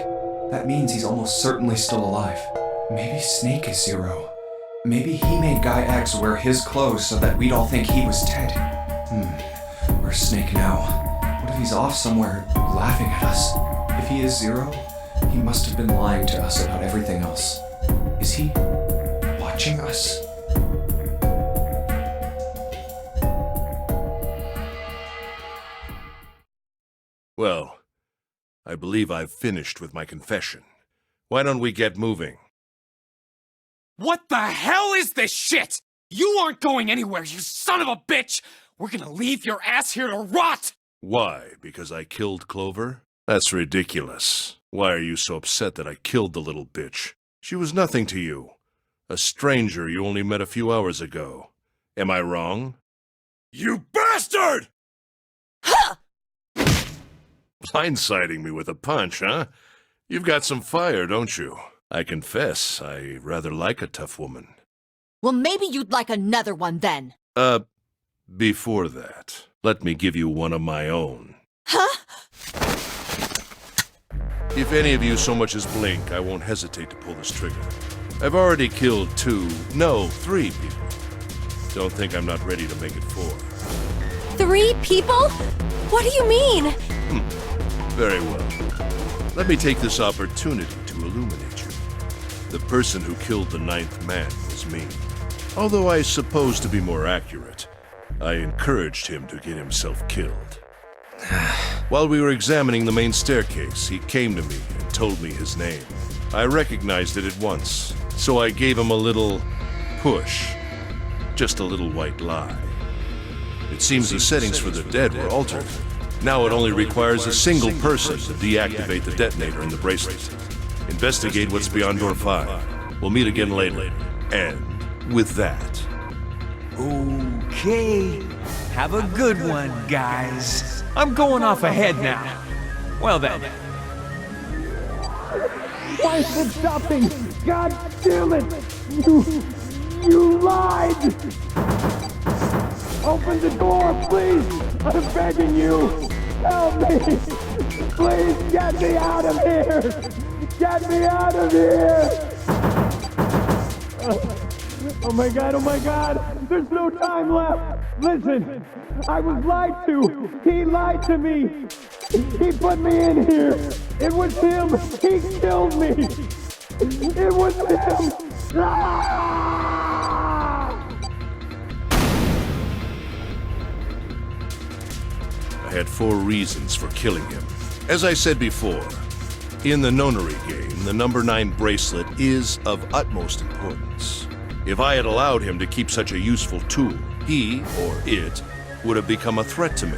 That means he's almost certainly still alive. Maybe Snake is Zero. Maybe he made Guy X wear his clothes so that we'd all think he was dead. Where's Snake now? What if he's off somewhere laughing at us? If he is Zero, he must have been lying to us about everything else. Is he watching us? Well, I believe I've finished with my confession. Why don't we get moving? What the hell is this shit? You aren't going anywhere, you son of a bitch! We're gonna leave your ass here to rot! Why? Because I killed Clover? That's ridiculous. Why are you so upset that I killed the little bitch? She was nothing to you. A stranger you only met a few hours ago. Am I wrong? You bastard! Blindsiding me with a punch, huh? You've got some fire, don't you? I confess, I rather like a tough woman. Well, maybe you'd like another one then. Before that, let me give you one of my own. Huh? If any of you so much as blink, I won't hesitate to pull this trigger. I've already killed 3 people. Don't think I'm not ready to make it 4. 3 people? What do you mean? Very well. Let me take this opportunity to illuminate you. The person who killed the 9th man was me. Although I suppose to be more accurate, I encouraged him to get himself killed. While we were examining the main staircase, he came to me and told me his name. I recognized it at once, so I gave him a little push. Just a little white lie. It seems the settings for the dead were altered. Now it only requires a single person to deactivate the detonator in the bracelet. Investigate what's beyond door 5. We'll meet again later. And with that... Okay. Have a good one, guys. I'm going off ahead now. Well then. Why is it stopping? God damn it! You lied! Open the door, please! I'm begging you! Help me! Please get me out of here! Get me out of here! Oh my god! There's no time left! Listen! I was lied to! He lied to me! He put me in here! It was him! He killed me! It was him! Ah! I had 4 reasons for killing him. As I said before, in the Nonary game, the number 9 bracelet is of utmost importance. If I had allowed him to keep such a useful tool, he, or it, would have become a threat to me.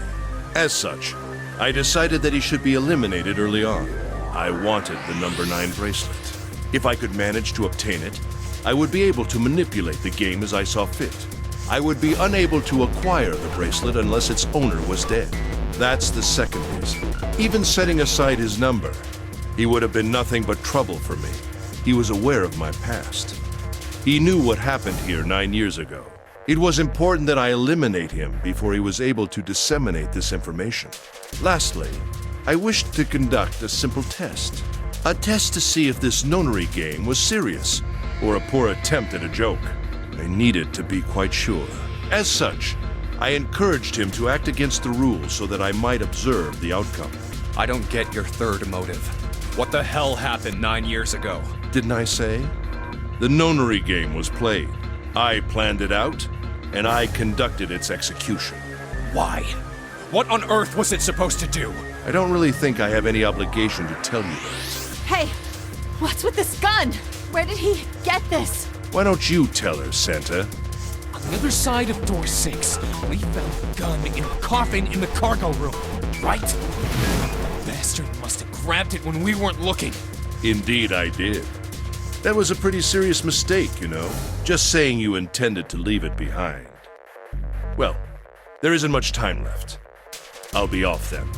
As such, I decided that he should be eliminated early on. I wanted the number 9 bracelet. If I could manage to obtain it, I would be able to manipulate the game as I saw fit. I would be unable to acquire the bracelet unless its owner was dead. That's the second reason. Even setting aside his number, he would have been nothing but trouble for me. He was aware of my past. He knew what happened here 9 years ago. It was important that I eliminate him before he was able to disseminate this information. Lastly, I wished to conduct a simple test. A test to see if this Nonary game was serious or a poor attempt at a joke. I needed to be quite sure. As such, I encouraged him to act against the rules so that I might observe the outcome. I don't get your third motive. What the hell happened 9 years ago? Didn't I say? The Nonary game was played. I planned it out, and I conducted its execution. Why? What on earth was it supposed to do? I don't really think I have any obligation to tell you that. Hey, what's with this gun? Where did he get this? Why don't you tell her, Santa? On the other side of door 6, we found the gun in a coffin in the cargo room, right? The bastard must have grabbed it when we weren't looking. Indeed I did. That was a pretty serious mistake, you know. Just saying you intended to leave it behind. Well, there isn't much time left. I'll be off then.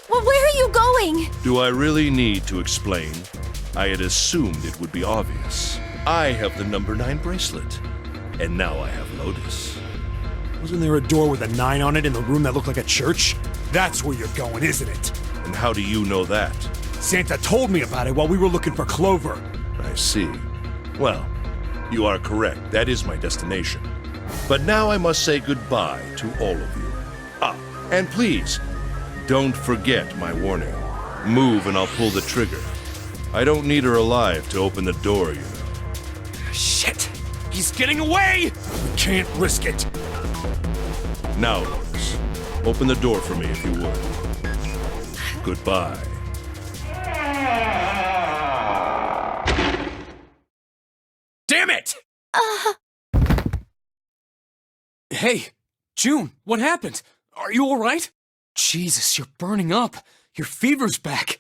Well, where are you going? Do I really need to explain? I had assumed it would be obvious. I have the number 9 bracelet, and now I have Lotus. Wasn't there a door with a 9 on it in the room that looked like a church? That's where you're going, isn't it? And how do you know that? Santa told me about it while we were looking for Clover. I see. Well, you are correct. That is my destination. But now I must say goodbye to all of you. Ah, and please, don't forget my warning. Move and I'll pull the trigger. I don't need her alive to open the door, you know. Shit! He's getting away! We can't risk it. Now, Lotus, open the door for me if you would. Goodbye. Damn it! Hey, June, what happened? Are you alright? Jesus, you're burning up. Your fever's back.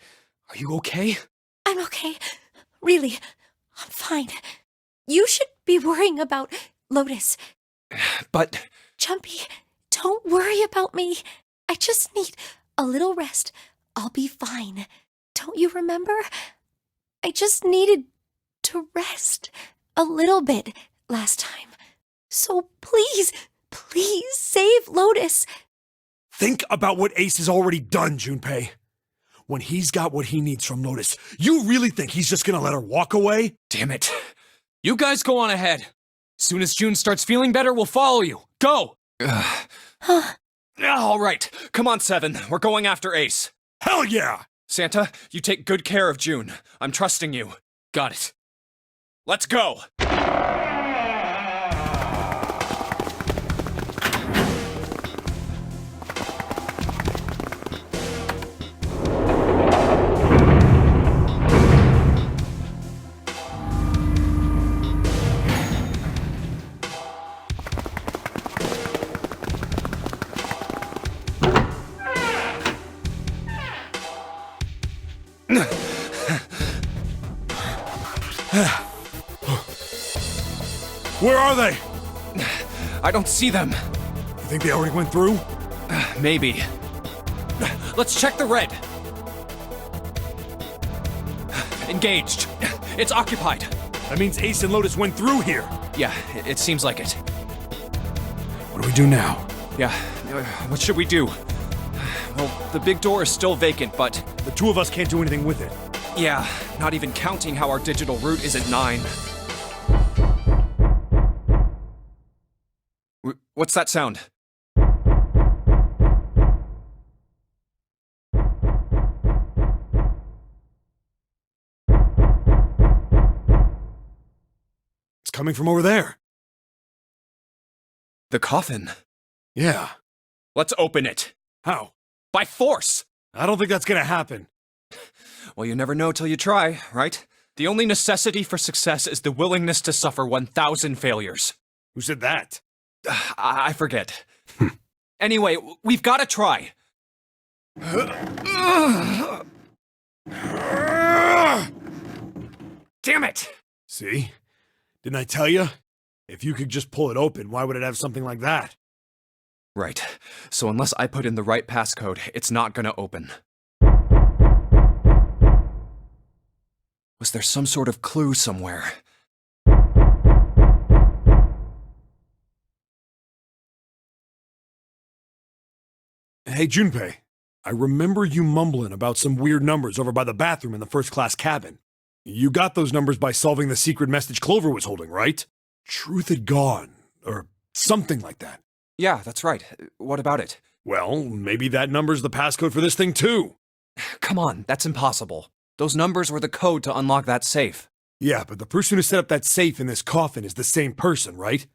Are you okay? I'm okay. Really, I'm fine. You should be worrying about Lotus. But Jumpy, don't worry about me. I just need a little rest. I'll be fine. Don't you remember? I just needed to rest a little bit last time. So please, please save Lotus. Think about what Ace has already done, Junpei. When he's got what he needs from Lotus, you really think he's just gonna let her walk away? Damn it. You guys go on ahead. Soon as June starts feeling better, we'll follow you. Go! all right, come on, 7. We're going after Ace. Hell yeah! Santa, you take good care of June. I'm trusting you. Got it. Let's go! Where are they? I don't see them. You think they already went through? Maybe. Let's check the red. Engaged. It's occupied. That means Ace and Lotus went through here. Yeah, it seems like it. What do we do now? Yeah, what should we do? Well, the big door is still vacant, but... The two of us can't do anything with it. Yeah, not even counting how our digital route is at 9. What's that sound? It's coming from over there. The coffin. Yeah. Let's open it. How? By force! I don't think that's gonna happen. Well, you never know till you try, right? The only necessity for success is the willingness to suffer 1,000 failures. Who said that? I forget. Anyway, we've got to try. Damn it! See? Didn't I tell you? If you could just pull it open, why would it have something like that? Right. So unless I put in the right passcode, it's not gonna open. Was there some sort of clue somewhere? Hey, Junpei. I remember you mumbling about some weird numbers over by the bathroom in the first-class cabin. You got those numbers by solving the secret message Clover was holding, right? Truth had gone, or something like that. Yeah, that's right. What about it? Well, maybe that number's the passcode for this thing, too. Come on, that's impossible. Those numbers were the code to unlock that safe. Yeah, but the person who set up that safe in this coffin is the same person, right?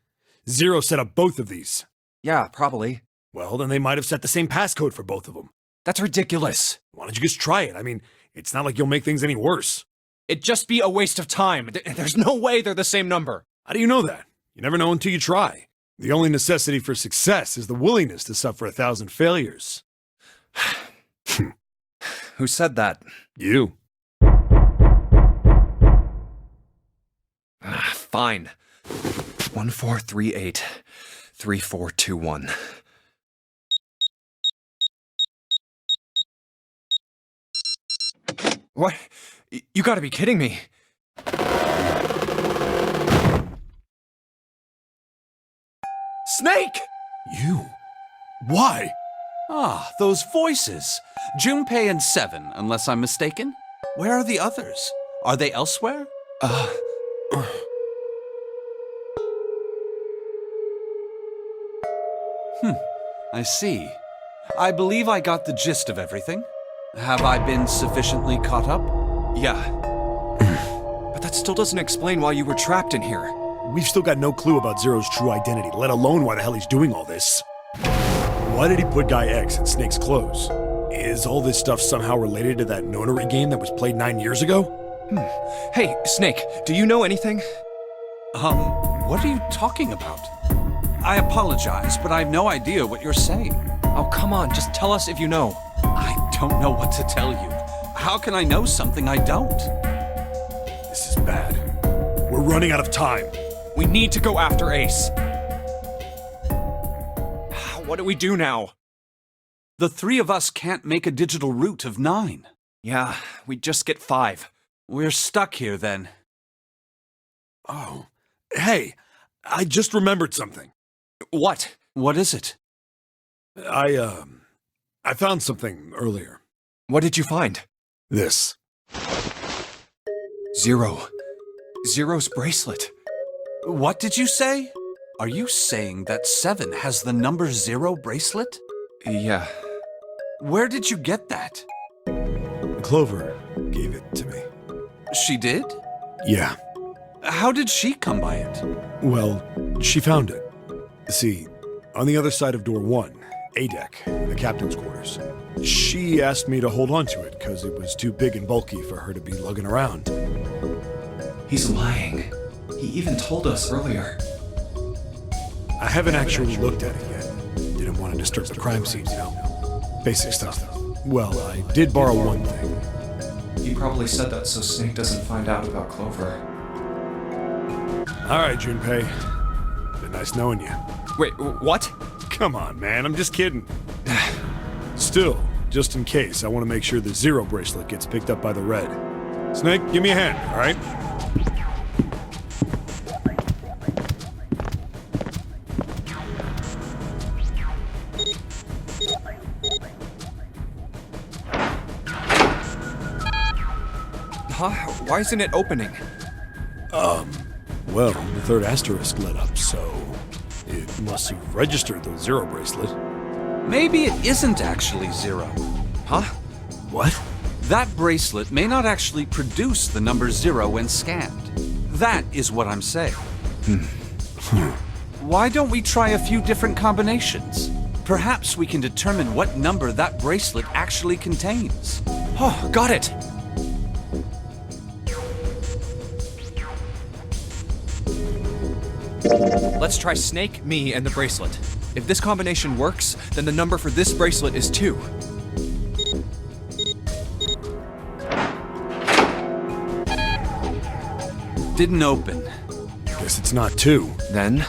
Zero set up both of these. Yeah, probably. Well, then they might have set the same passcode for both of them. That's ridiculous. Why don't you just try it? I mean, it's not like you'll make things any worse. It'd just be a waste of time. There's no way they're the same number. How do you know that? You never know until you try. The only necessity for success is the willingness to suffer 1,000 failures. Who said that? You. Fine. 1438 3421. What? You gotta be kidding me. Snake! You? Why? Ah, those voices. Junpei and Seven, unless I'm mistaken. Where are the others? Are they elsewhere? I see. I believe I got the gist of everything. Have I been sufficiently caught up? Yeah. But that still doesn't explain why you were trapped in here. We've still got no clue about Zero's true identity, let alone why the hell he's doing all this. Why did he put Guy X in Snake's clothes? Is all this stuff somehow related to that Nonary game that was played 9 years ago? Hey, Snake, do you know anything? What are you talking about? I apologize, but I have no idea what you're saying. Oh, come on, just tell us if you know. I don't know what to tell you. How can I know something I don't? This is bad. We're running out of time. We need to go after Ace. What do we do now? The three of us can't make a digital route of 9. Yeah, we just get 5. We're stuck here then. Oh. Hey, I just remembered something. What? What is it? I found something earlier. What did you find? This. Zero. Zero's bracelet. What did you say? Are you saying that 7 has the number 0 bracelet? Yeah. Where did you get that? Clover gave it to me. She did? Yeah. How did she come by it? Well, she found it. See, on the other side of door 1, A deck, the captain's quarters. She asked me to hold on to it because it was too big and bulky for her to be lugging around. He's lying. He even told us earlier. I haven't actually looked at it yet. Didn't want to disturb the crime scene, you know? Basic stuff. Well, I did borrow one thing. He probably said that so Snake doesn't find out about Clover. All right, Junpei. Been nice knowing you. Wait, what? Come on, man, I'm just kidding. Still, just in case, I want to make sure the 0 bracelet gets picked up by the red. Snake, give me a hand, all right? Huh? Why isn't it opening? Well, the third asterisk lit up, so it must have registered the 0 bracelet. Maybe it isn't actually 0. Huh? What? That bracelet may not actually produce the number 0 when scanned. That is what I'm saying. Why don't we try a few different combinations? Perhaps we can determine what number that bracelet actually contains. Oh, got it! Let's try Snake, me, and the bracelet. If this combination works, then the number for this bracelet is 2. Didn't open. Guess it's not 2. Then...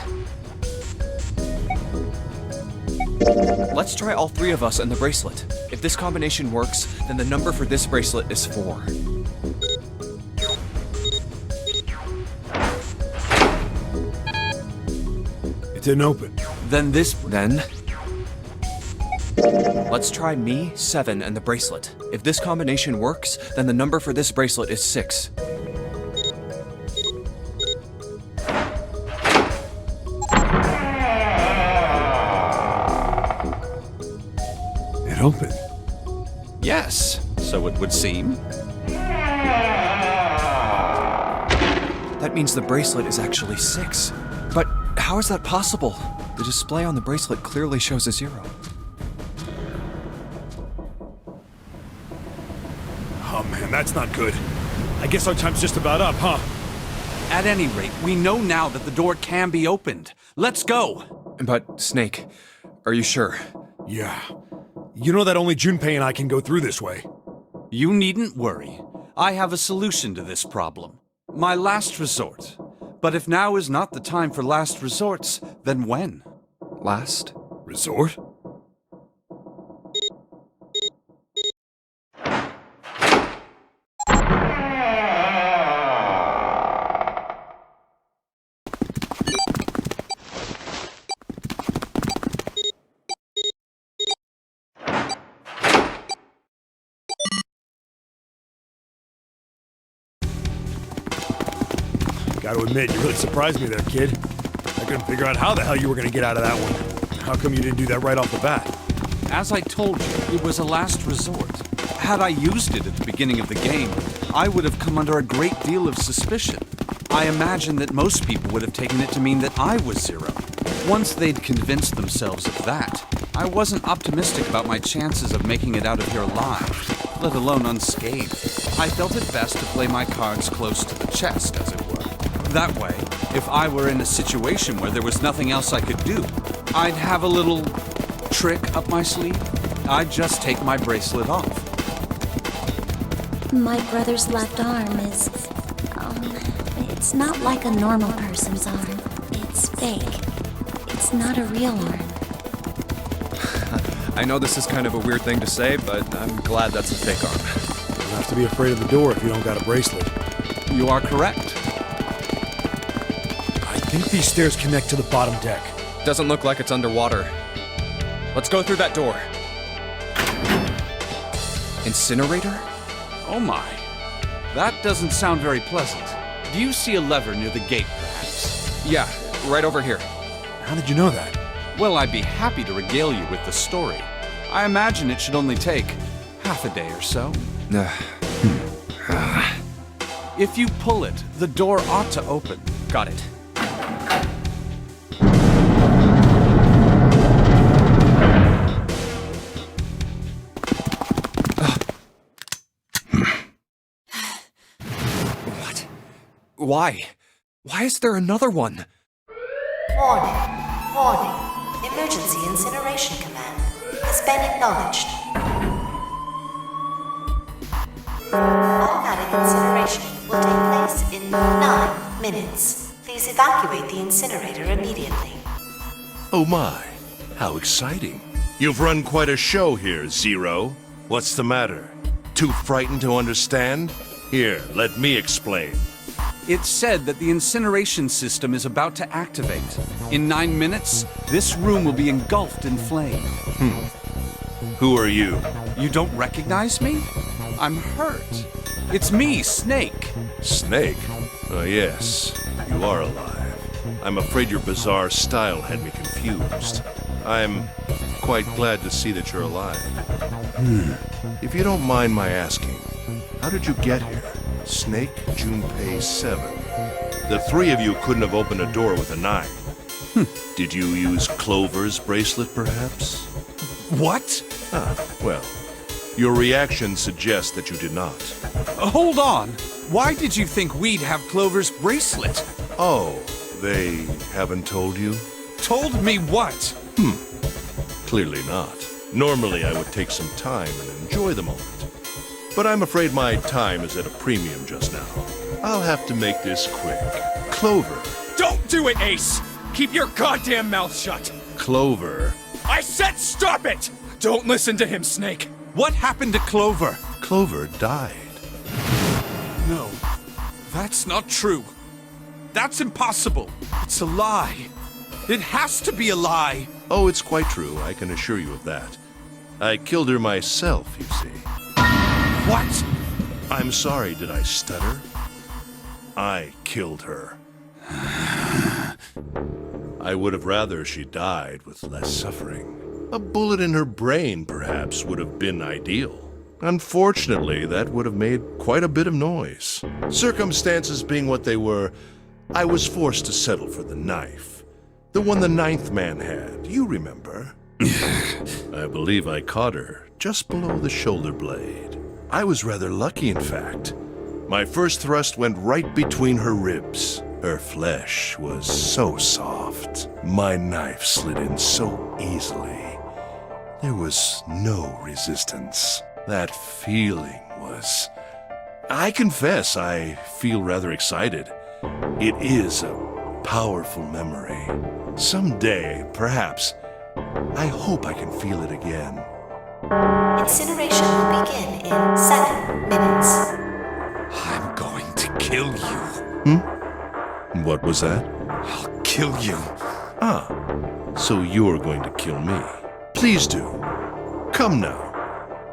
let's try all 3 of us and the bracelet. If this combination works, then the number for this bracelet is 4. It didn't open. Then this. Then... let's try me, 7, and the bracelet. If this combination works, then the number for this bracelet is 6. It opened. Yes, so it would seem. That means the bracelet is actually 6. But how is that possible? The display on the bracelet clearly shows a 0. Oh man, that's not good. I guess our time's just about up, huh? At any rate, we know now that the door can be opened. Let's go! But, Snake, are you sure? Yeah. You know that only Junpei and I can go through this way. You needn't worry. I have a solution to this problem. My last resort. But if now is not the time for last resorts, then when? Last? Resort? Gotta admit, you really surprised me there, kid. I couldn't figure out how the hell you were gonna get out of that one. How come you didn't do that right off the bat? As I told you, it was a last resort. Had I used it at the beginning of the game, I would have come under a great deal of suspicion. I imagine that most people would have taken it to mean that I was Zero. Once they'd convinced themselves of that, I wasn't optimistic about my chances of making it out of here alive, let alone unscathed. I felt it best to play my cards close to the chest, as it were. That way, if I were in a situation where there was nothing else I could do, I'd have a little trick up my sleeve. I'd just take my bracelet off. My brother's left arm is, it's not like a normal person's arm. It's fake. It's not a real arm. I know this is kind of a weird thing to say, but I'm glad that's a fake arm. You'll have to be afraid of the door if you don't got a bracelet. You are correct. I think these stairs connect to the bottom deck. Doesn't look like it's underwater. Let's go through that door. Incinerator? Oh my. That doesn't sound very pleasant. Do you see a lever near the gate, perhaps? Yeah, right over here. How did you know that? Well, I'd be happy to regale you with the story. I imagine it should only take half a day or so. If you pull it, the door ought to open. Got it. What? Why? Why is there another one? Warning. Warning. Emergency incineration command has been acknowledged. Automatic incineration will take place in 9 minutes. Please evacuate the incinerator immediately. Oh my, how exciting. You've run quite a show here, Zero. What's the matter? Too frightened to understand? Here, let me explain. It's said that the incineration system is about to activate. In 9 minutes, this room will be engulfed in flame. Who are you? You don't recognize me? I'm hurt. It's me, Snake. Snake? Oh, yes, you are alive. I'm afraid your bizarre style had me confused. I'm quite glad to see that you're alive. If you don't mind my asking, how did you get here? Snake, Junpei, 7. The 3 of you couldn't have opened a door with a 9. Did you use Clover's bracelet, perhaps? What? Well, your reaction suggests that you did not. Hold on. Why did you think we'd have Clover's bracelet? Oh, they haven't told you? Told me what? Clearly not. Normally, I would take some time and enjoy the moment. But I'm afraid my time is at a premium just now. I'll have to make this quick. Clover. Don't do it, Ace! Keep your goddamn mouth shut! Clover. I said stop it! Don't listen to him, Snake! What happened to Clover? Clover died. No, that's not true. That's impossible. It's a lie. It has to be a lie. Oh, it's quite true. I can assure you of that. I killed her myself, you see. What? I'm sorry, did I stutter? I killed her. I would have rather she died with less suffering. A bullet in her brain, perhaps, would have been ideal. Unfortunately, that would have made quite a bit of noise. Circumstances being what they were, I was forced to settle for the knife. The one the ninth man had, you remember. I believe I caught her just below the shoulder blade. I was rather lucky, in fact. My first thrust went right between her ribs. Her flesh was so soft. My knife slid in so easily. There was no resistance. That feeling was... I confess, I feel rather excited. It is a powerful memory. Someday, perhaps, I hope I can feel it again. Incineration will begin in 7 minutes. I'm going to kill you. What was that? I'll kill you. Ah, so you're going to kill me. Please do. Come now.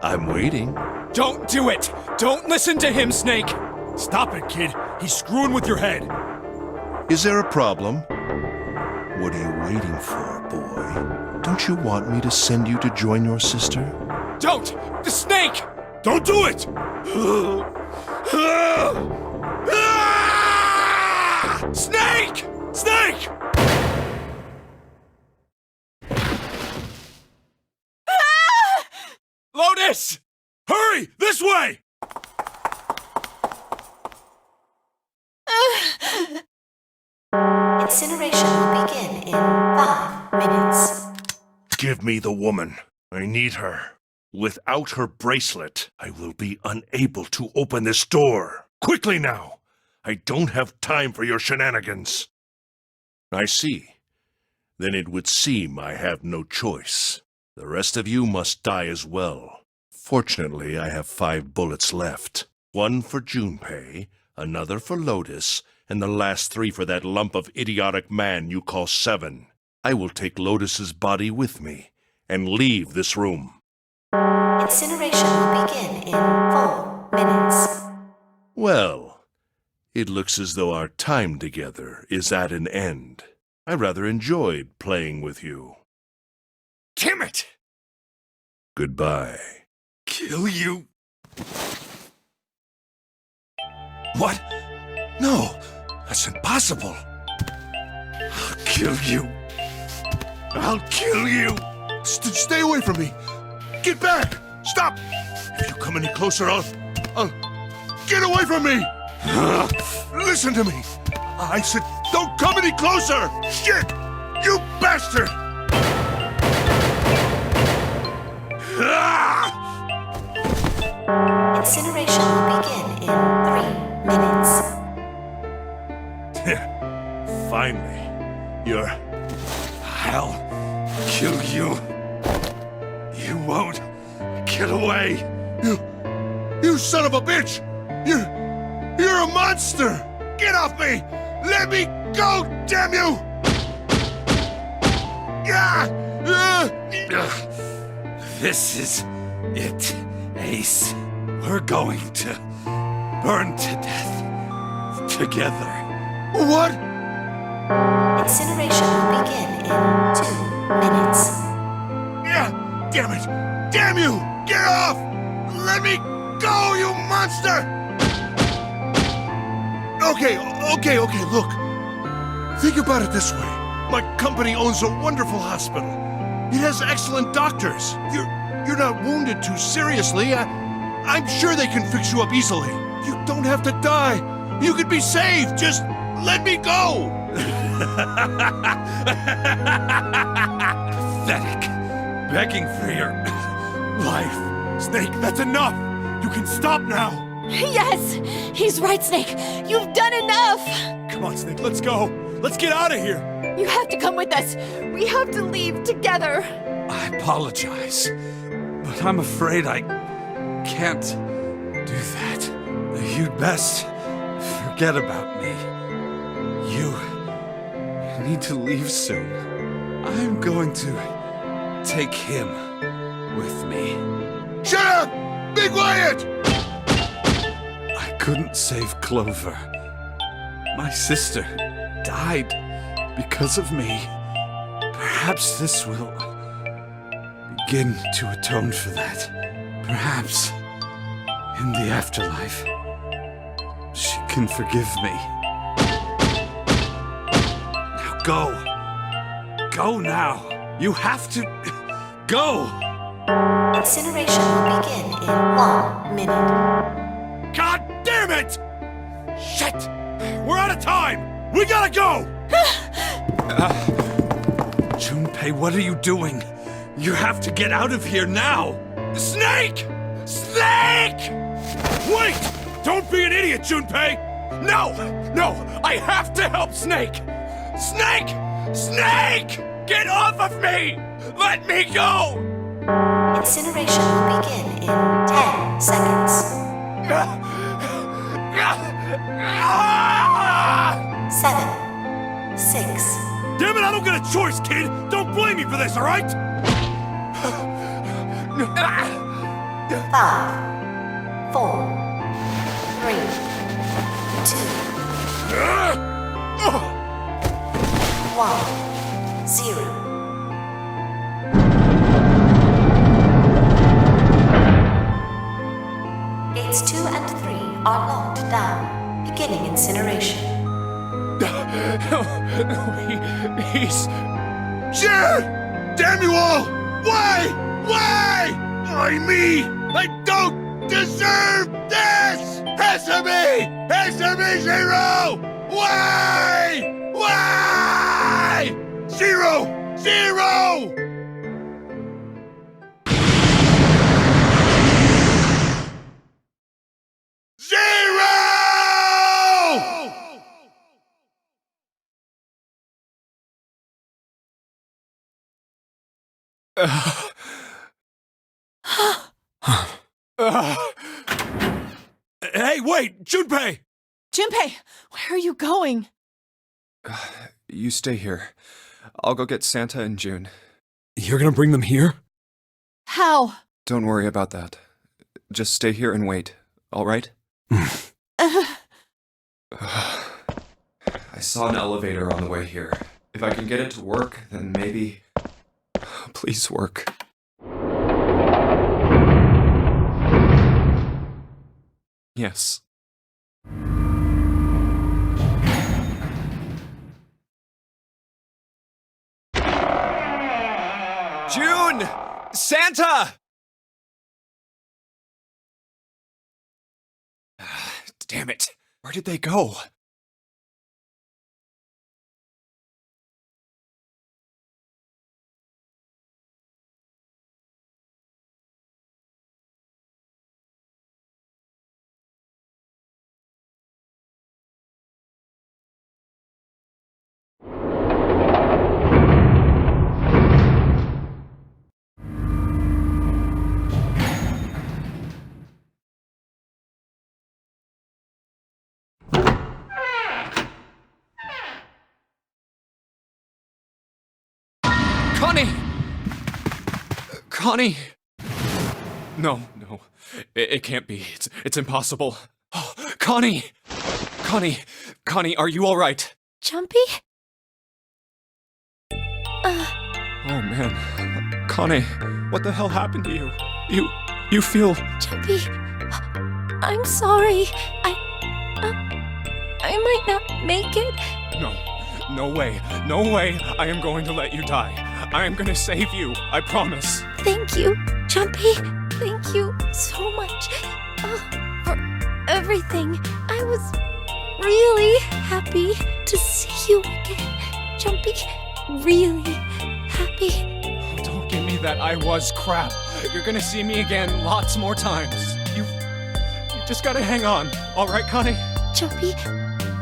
I'm waiting. Don't do it! Don't listen to him, Snake! Stop it, kid. He's screwing with your head. Is there a problem? What are you waiting for, boy? Don't you want me to send you to join your sister? Don't! The Snake! Don't do it! Snake! Snake! Lotus! Hurry! This way! Incineration will begin in 5 minutes. Give me the woman. I need her. Without her bracelet, I will be unable to open this door. Quickly now! I don't have time for your shenanigans. I see. Then it would seem I have no choice. The rest of you must die as well. Fortunately, I have 5 bullets left. 1 for Junpei, another for Lotus, and the last 3 for that lump of idiotic man you call Seven. I will take Lotus's body with me and leave this room. Incineration will begin in 4 minutes. Well, it looks as though our time together is at an end. I rather enjoyed playing with you. Damn it! Goodbye. Kill you. What? No, that's impossible. I'll kill you. I'll kill you. Stay away from me. Get back. Stop. If you come any closer, I'll... Get away from me. Listen to me. I said, don't come any closer. Shit. You bastard. Incineration will begin in 3 minutes. Finally. You're... I'll kill you. You won't get away. You son of a bitch. You're a monster. Get off me. Let me go, damn you. This is it, Ace. We're going to burn to death together. What? Incineration will begin in 2 minutes. Yeah, damn it! Damn you! Get off! Let me go, you monster! Okay, look. Think about it this way. My company owns a wonderful hospital. It has excellent doctors. You're not wounded too seriously. I'm sure they can fix you up easily. You don't have to die. You could be saved. Just let me go. pathetic. Begging for your life. Snake, that's enough! You can stop now! Yes! He's right, Snake! You've done enough! Come on, Snake, let's go! Let's get out of here! You have to come with us! We have to leave together! I apologize, but I'm afraid I can't do that. You'd best forget about me. You need to leave soon. I'm going to take him with me. Shut up! Be quiet! I couldn't save Clover. My sister died because of me. Perhaps this will begin to atone for that. Perhaps in the afterlife, she can forgive me. Now go. Go now. You have to go. Incineration will begin in 1 minute. God damn it! Shit! We're out of time! We gotta go! Junpei, what are you doing? You have to get out of here now! Snake! Snake! Wait! Don't be an idiot, Junpei! No! No! I have to help Snake! Snake! Snake! Get off of me! Let me go! Incineration will begin in 10 seconds. 7, 6. Damn it, I don't get a choice, kid! Don't blame me for this, alright? 5, 4, 3, 2, 1, 0. Gates 2 and 3 are locked down, beginning incineration. He's... Shit! Damn you all! Why? Why? Why me? I don't deserve this! Answer me! Answer me, Zero! Why? Why? Zero! Zero! Hey, wait! Junpei! Junpei, where are you going? You stay here. I'll go get Santa and June. You're gonna bring them here? How? Don't worry about that. Just stay here and wait, all right? I saw an elevator on the way here. If I can get it to work, then maybe... Please work. Yes. June! Santa! Damn it. Where did they go? Connie! Connie! No. It can't be. It's impossible. Oh, Connie! Connie, are you alright? Jumpy? Oh man. Connie, what the hell happened to you? You feel... Jumpy, I'm sorry. I might not make it. No way. I am going to let you die. I am going to save you. I promise. Thank you, Jumpy. Thank you so much for everything. I was really happy to see you again, Jumpy. Really happy. that I was crap. You're gonna see me again lots more times. You just gotta hang on, all right, Connie? Joby,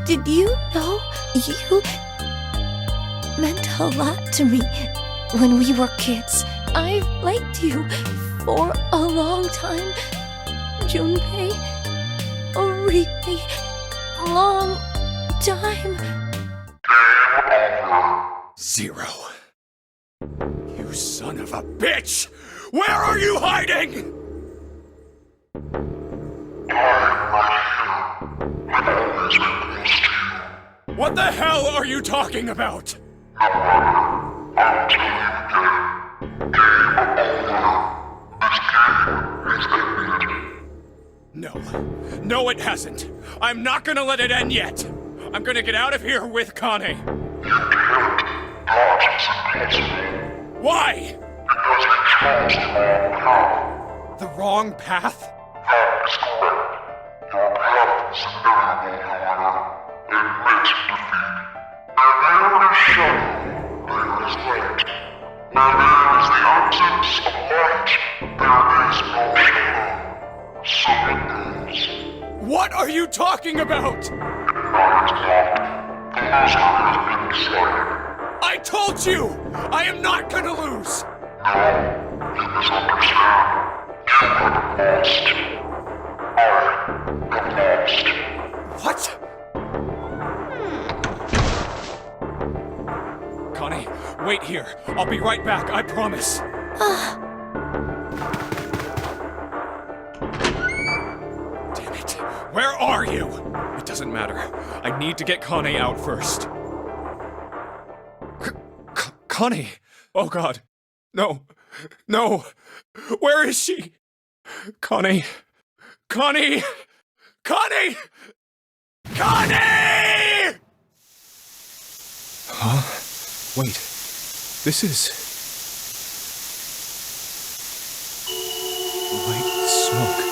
did you know you meant a lot to me when we were kids? I've liked you for a long time, Junpei. A really long time. 0. You son of a bitch! Where are you hiding? What the hell are you talking about? No. No, it hasn't. I'm not gonna let it end yet. I'm gonna get out of here with Connie. Why? Because you chose the wrong path. The wrong path? That is correct. Your path is inevitable, however. Admit defeat. Where there is shadow, there is light. Where there is the absence of light, there is no shadow. So it goes. What are you talking about? I is not. The loser has been decided. I told you! I am not gonna lose! No, you misunderstand. You have lost. I have lost. What? Connie, wait here. I'll be right back, I promise. Damn it. Where are you? It doesn't matter. I need to get Connie out first. Connie! Oh God. No. No. Where is she? Connie. Connie! Connie! Connie! Huh? Wait. This is... white smoke.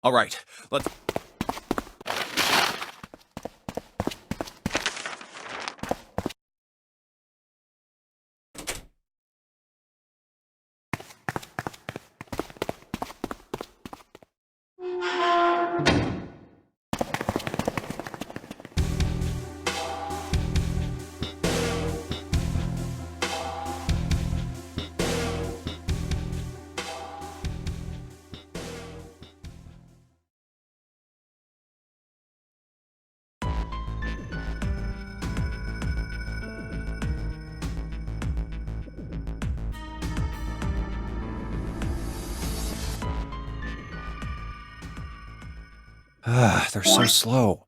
All right, let's... They're so slow.